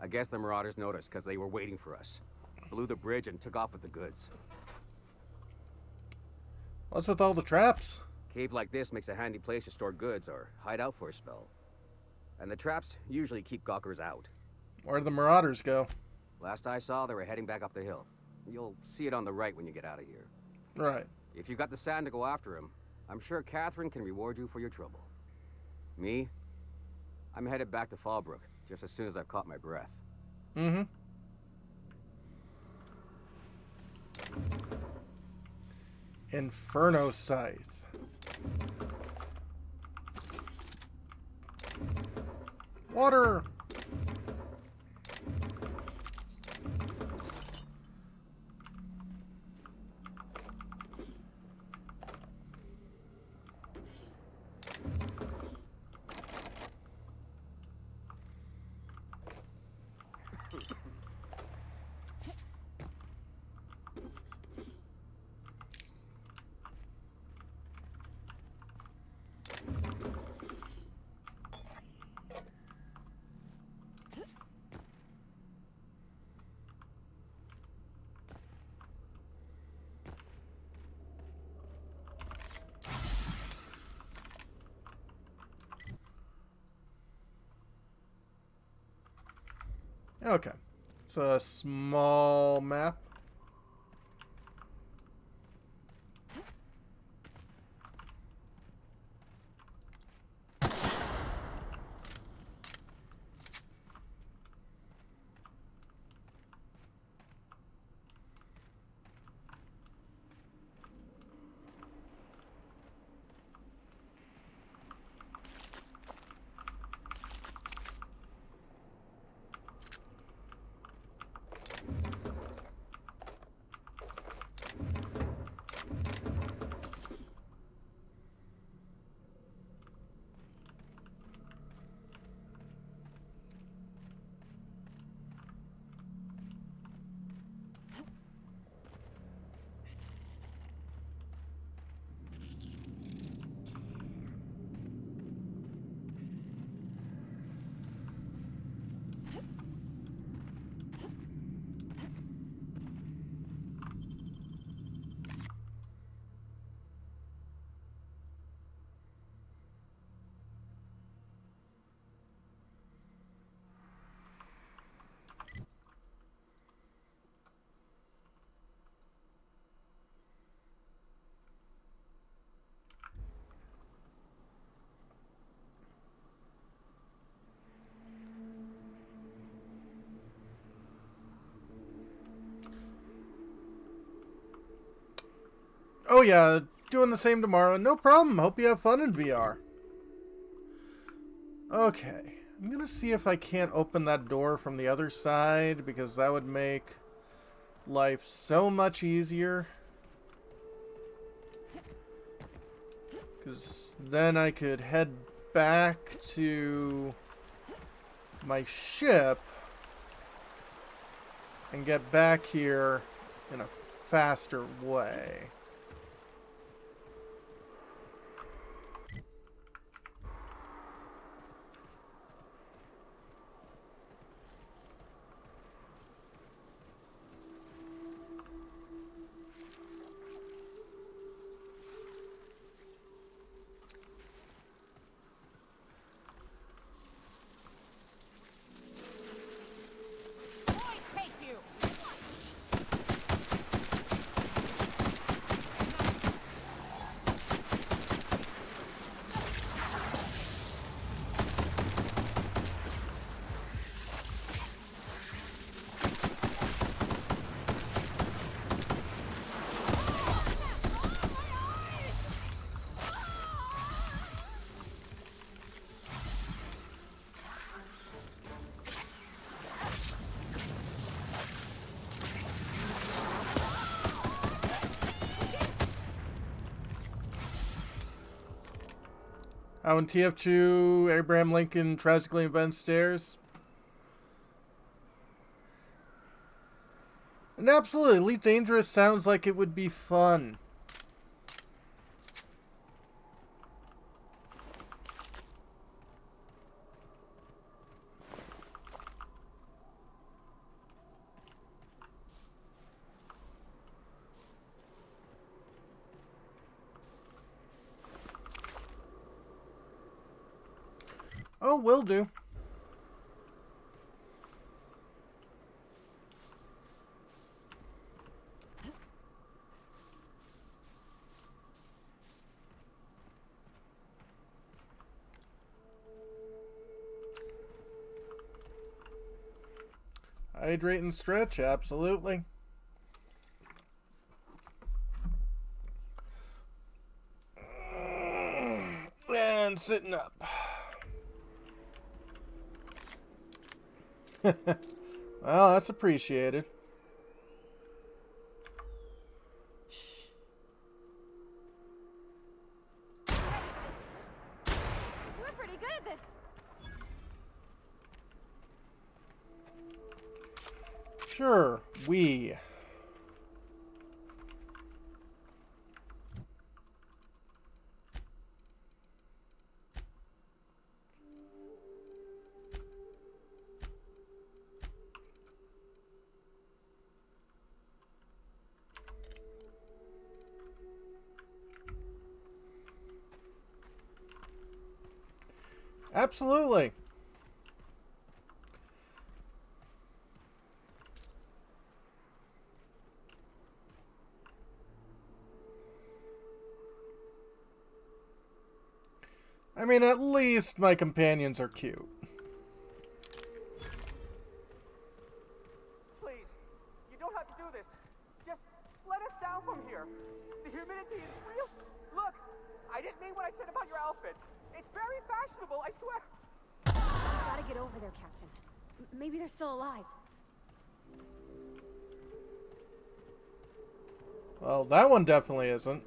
I guess the marauders noticed because they were waiting for us. Blew the bridge and took off with the goods. What's with all the traps? Cave like this makes a handy place to store goods or hide out for a spell. And the traps usually keep gawkers out. Where'd the marauders go? Last I saw, they were heading back up the hill. You'll see it on the right when you get out of here. Right. If you got the sand to go after him, I'm sure Catherine can reward you for your trouble. Me? I'm headed back to Fallbrook, just as soon as I've caught my breath. Mm-hmm. Inferno Scythe. Water! Okay. It's a small map. Oh yeah, doing the same tomorrow. No problem. Hope you have fun in VR. Okay. I'm gonna see if I can't open that door from the other side, because that would make life so much easier. Because then I could head back to my ship and get back here in a faster way. How in TF2, Abraham Lincoln tragically invents stairs. And absolutely, Elite Dangerous sounds like it would be fun. Oh, will do. Hydrate and stretch, absolutely. And sitting up. Well, that's appreciated. We're pretty good at this. Sure, we. Absolutely. I mean, at least my companions are cute. Please, you don't have to do this. Just let us down from here. The humidity is real. Look, I didn't mean what I said about your outfit. It's very fashionable, I swear. Gotta get over there, Captain. Maybe they're still alive. Well, that one definitely isn't.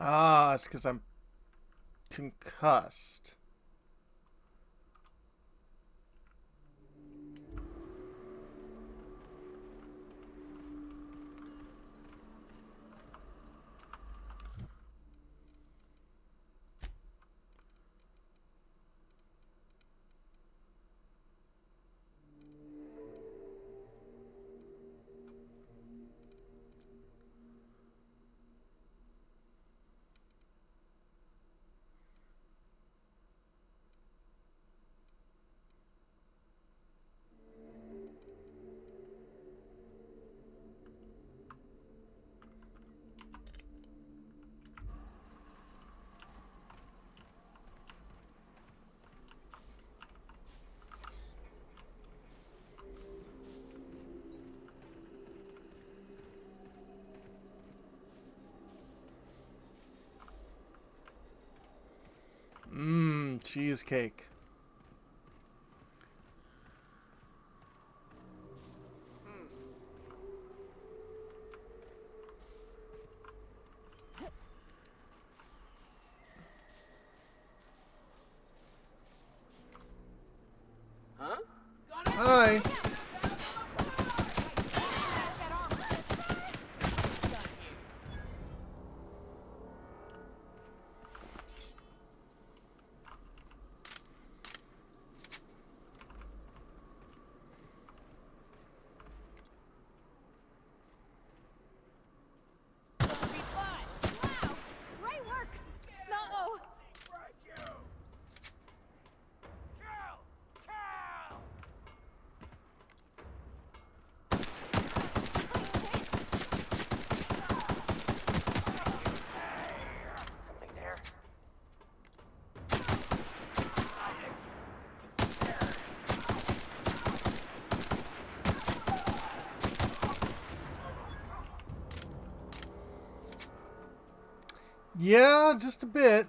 Ah, it's because I'm concussed. cheesecake. Hi. Great work! No! Something there. Yeah, just a bit.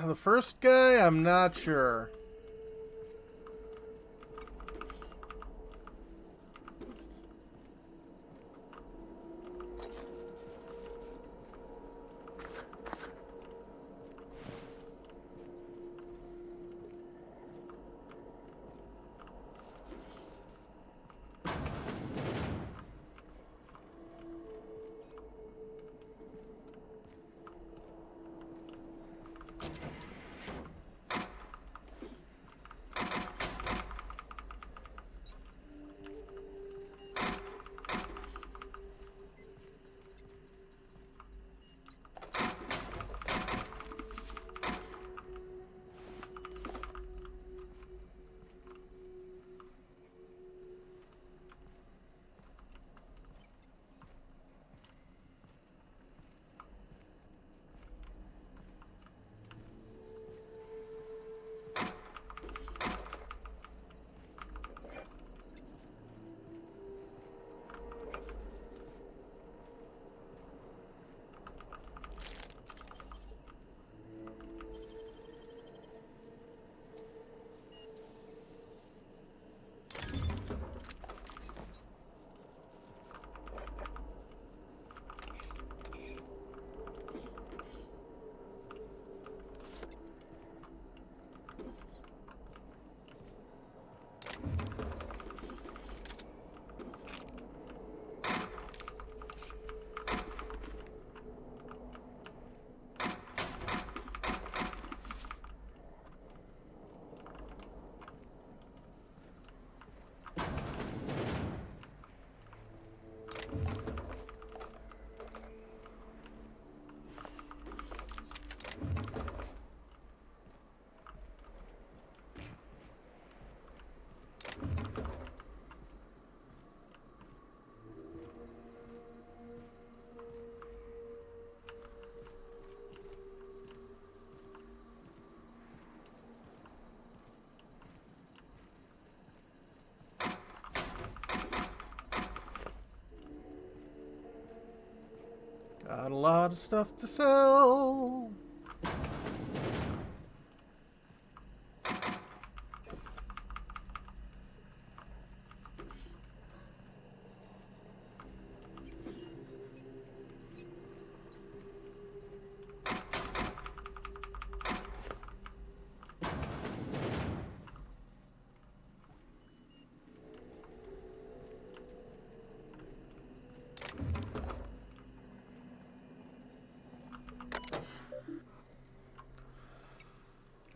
The first guy, I'm not sure. Got a lot of stuff to sell.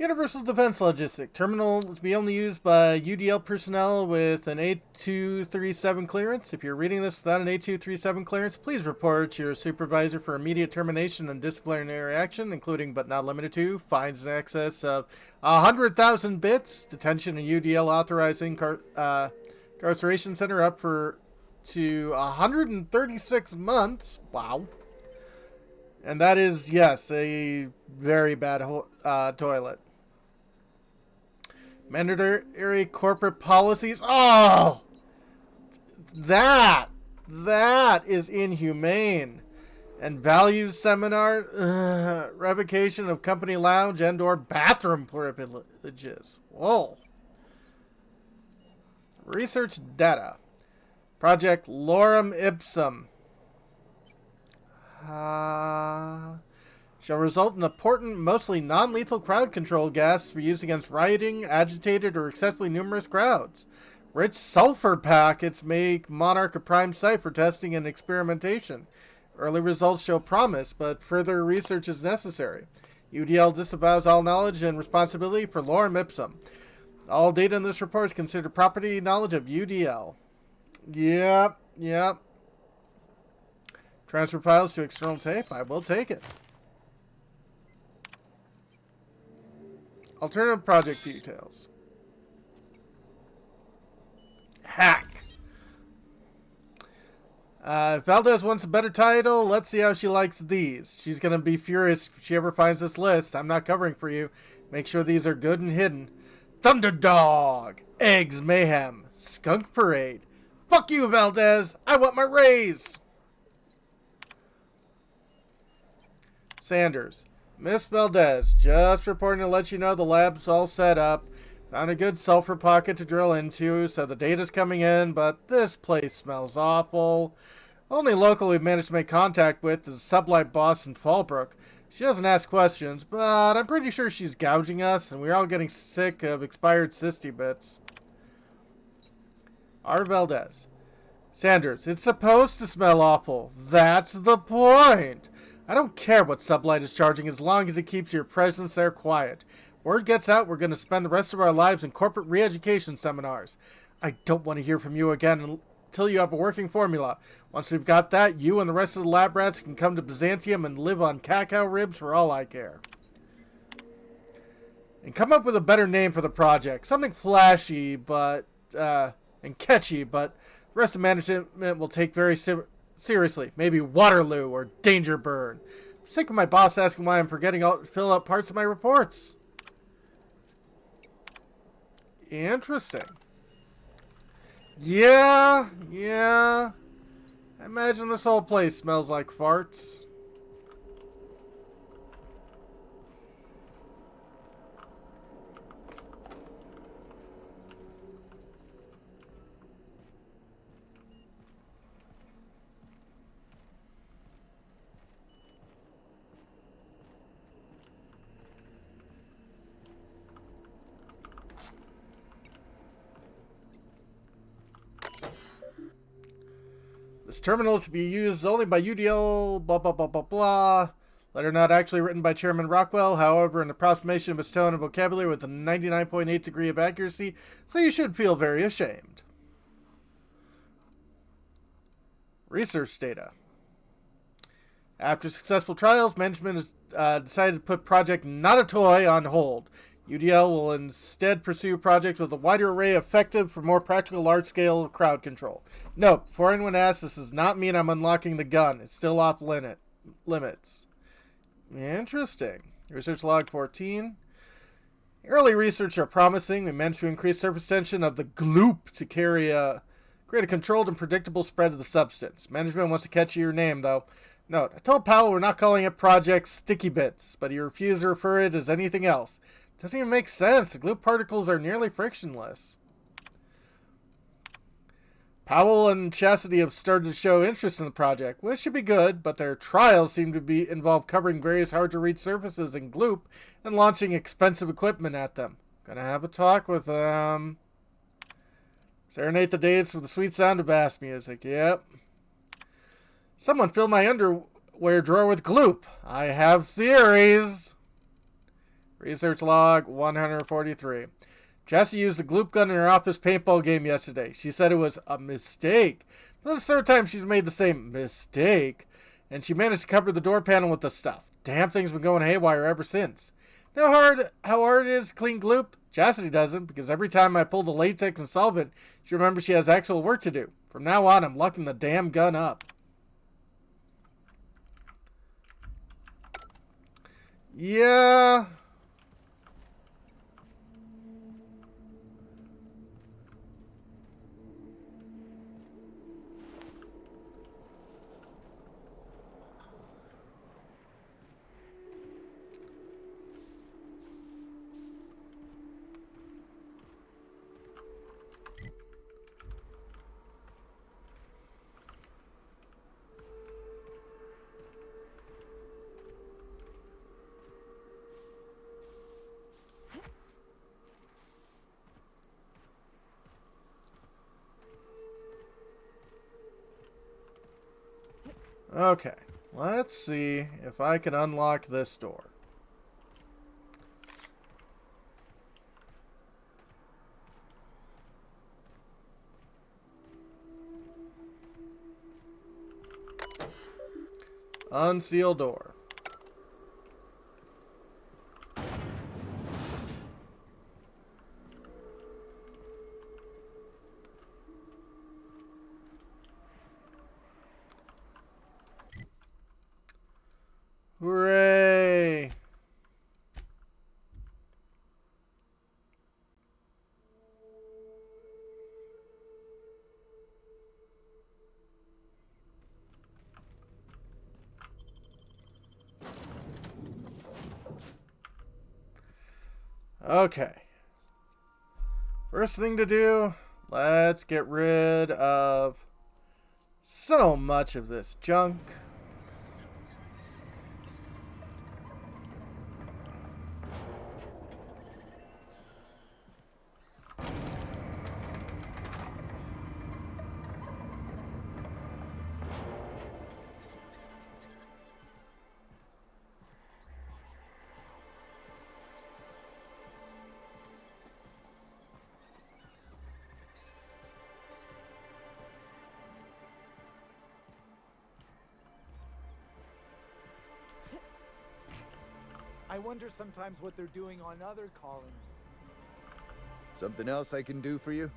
Universal Defense Logistic. Terminal to be only used by UDL personnel with an A237 clearance. If you're reading this without an A237 clearance, please report your supervisor for immediate termination and disciplinary action, including but not limited to fines in excess of 100,000 bits, detention in UDL authorizing incarceration center up to 136 months. Wow. And that is, yes, a very bad toilet. Mandatory corporate policies. Oh! That is inhumane. And values seminar. Revocation of company lounge and or bathroom privileges. Whoa. Research data. Project Lorem Ipsum. Shall result in a potent, mostly non-lethal crowd control gas for use against rioting, agitated, or excessively numerous crowds. Rich sulfur packets make Monarch a prime site for testing and experimentation. Early results show promise, but further research is necessary. UDL disavows all knowledge and responsibility for Lorem Ipsum. All data in this report is considered property knowledge of UDL. Yep. Transfer files to external tape. I will take it. Alternative project details. Hack. If Valdez wants a better title, let's see how she likes these. She's going to be furious if she ever finds this list. I'm not covering for you. Make sure these are good and hidden. Thunderdog. Eggs Mayhem. Skunk Parade. Fuck you, Valdez. I want my raise. Sanders. Miss Valdez, just reporting to let you know the lab's all set up. Found a good sulfur pocket to drill into, so the data's coming in, but this place smells awful. Only local we've managed to make contact with is the sublight boss in Fallbrook. She doesn't ask questions, but I'm pretty sure she's gouging us, and we're all getting sick of expired Sisty bits. R. Valdez. Sanders, it's supposed to smell awful. That's the point. I don't care what Sublight is charging as long as it keeps your presence there quiet. Word gets out, we're going to spend the rest of our lives in corporate re-education seminars. I don't want to hear from you again until you have a working formula. Once we've got that, you and the rest of the lab rats can come to Byzantium and live on cacao ribs for all I care. And come up with a better name for the project. Something flashy, but, and catchy, but the rest of management will take very seriously. Maybe Waterloo or Danger Burn. I'm sick of my boss asking why I'm forgetting to fill out parts of my reports. Interesting. Yeah. I imagine this whole place smells like farts. This terminal is to be used only by UDL, blah, blah, blah, blah, blah. Letter not actually written by Chairman Rockwell, however, an approximation of his tone and vocabulary with a 99.8 degree of accuracy, so you should feel very ashamed. Research data. After successful trials, management has decided to put Project Not a Toy on hold. UDL will instead pursue projects with a wider array effective for more practical large-scale crowd control. Note, before anyone asks, this does not mean I'm unlocking the gun. It's still off limits. Interesting. Research log 14. Early research are promising. We managed to increase surface tension of the gloop to create a controlled and predictable spread of the substance. Management wants to catch your name, though. Note, I told Powell we're not calling it Project Sticky Bits, but he refused to refer it as anything else. Doesn't even make sense. The gloop particles are nearly frictionless. Powell and Chastity have started to show interest in the project, which should be good, but their trials seem to involve covering various hard-to-reach surfaces in gloop and launching expensive equipment at them. Gonna have a talk with them. Serenade the days with the sweet sound of bass music. Yep. Someone filled my underwear drawer with gloop. I have theories. Research log 143. Jessie used the gloop gun in her office paintball game yesterday. She said it was a mistake. This is the third time she's made the same mistake. And she managed to cover the door panel with the stuff. Damn thing's been going haywire ever since. Know how hard it is to clean gloop? Chastity doesn't, because every time I pull the latex and solvent, she remembers she has actual work to do. From now on, I'm locking the damn gun up. Yeah. Okay, let's see if I can unlock this door. Unseal door. Hooray! Okay. First thing to do, let's get rid of so much of this junk. I wonder sometimes what they're doing on other colonies. Something else I can do for you?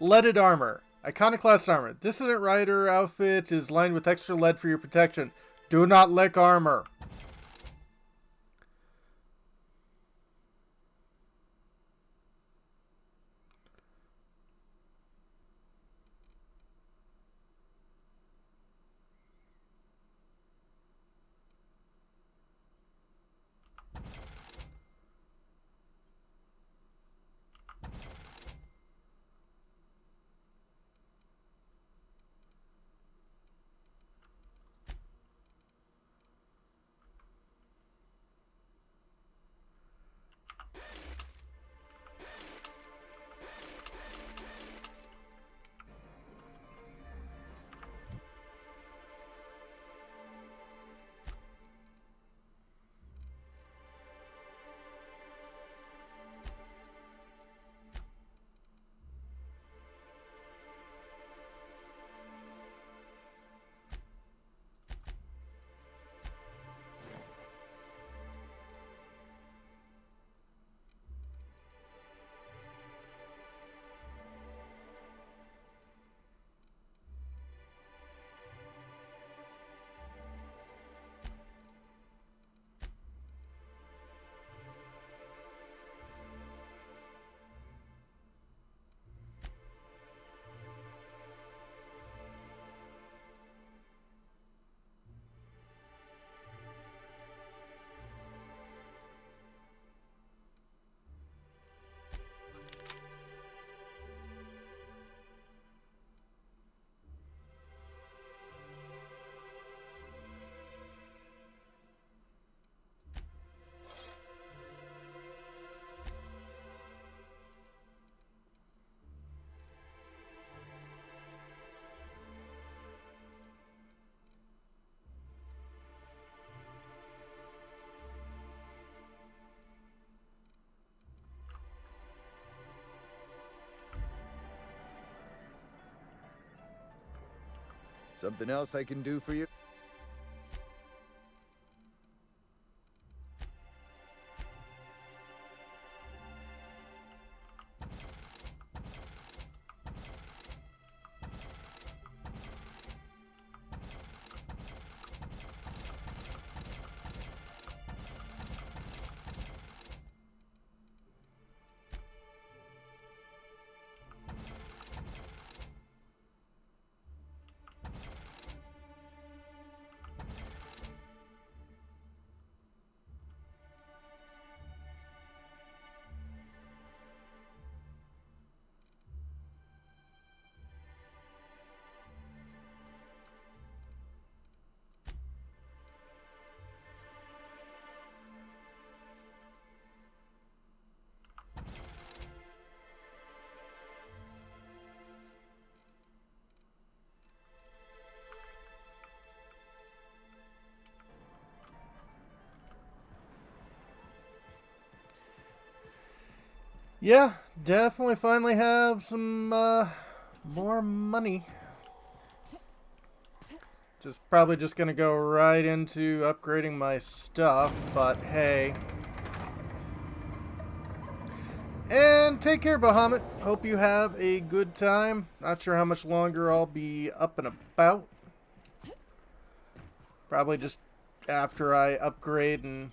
Leaded armor. Iconoclast armor. Dissident Rider outfit is lined with extra lead for your protection. Do not lick armor. Something else I can do for you? Yeah, definitely finally have some more money. Probably just gonna go right into upgrading my stuff, but hey. And take care, Bahamut. Hope you have a good time. Not sure how much longer I'll be up and about. Probably just after I upgrade and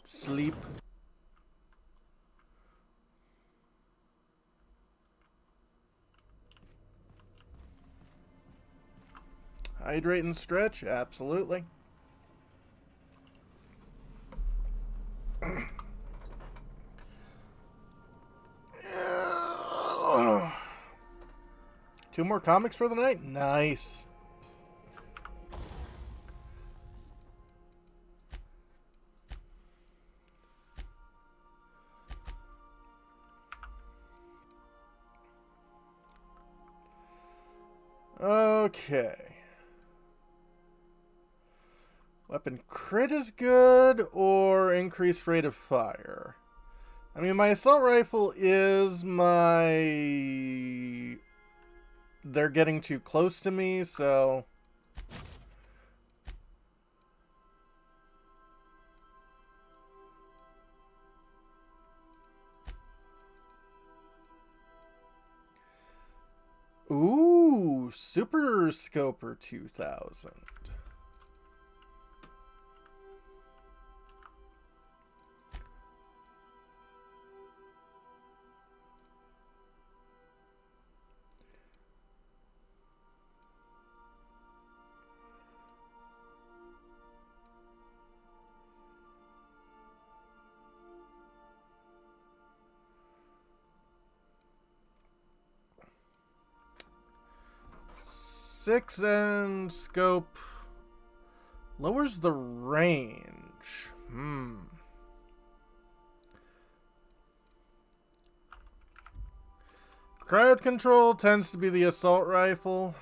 sleep. Hydrate and stretch, absolutely. Two more comics for the night? Nice. Okay. Weapon crit is good, or increased rate of fire. I mean, my assault rifle is my... They're getting too close to me, so... Ooh, Super Scoper 2000. Six end scope lowers the range. Crowd control tends to be the assault rifle.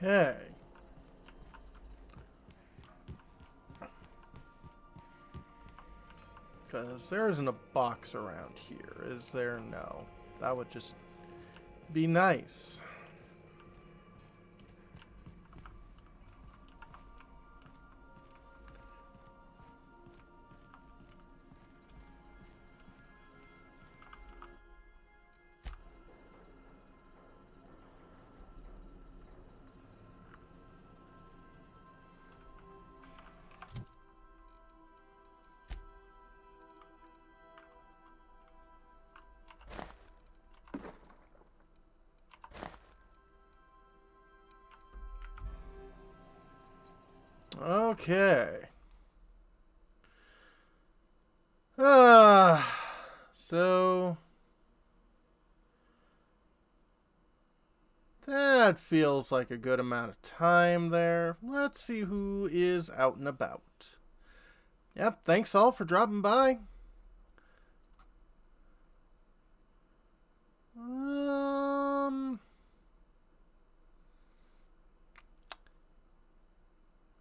Okay. Because there isn't a box around here, is there? No. That would just be nice. Okay. So that feels like a good amount of time there. Let's see who is out and about. Yep, thanks all for dropping by.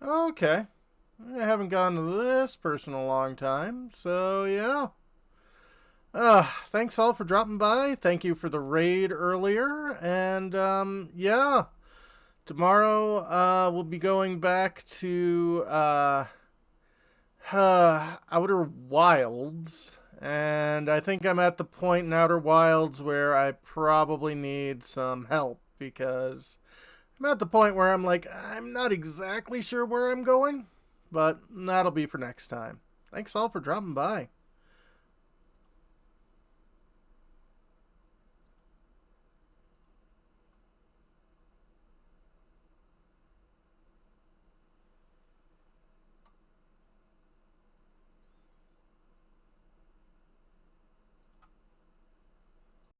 Okay. I haven't gone to this person in a long time, so yeah. Thanks all for dropping by. Thank you for the raid earlier, and yeah. Tomorrow, we'll be going back to Outer Wilds, and I think I'm at the point in Outer Wilds where I probably need some help, because I'm at the point where I'm like, I'm not exactly sure where I'm going, but that'll be for next time. Thanks all for dropping by.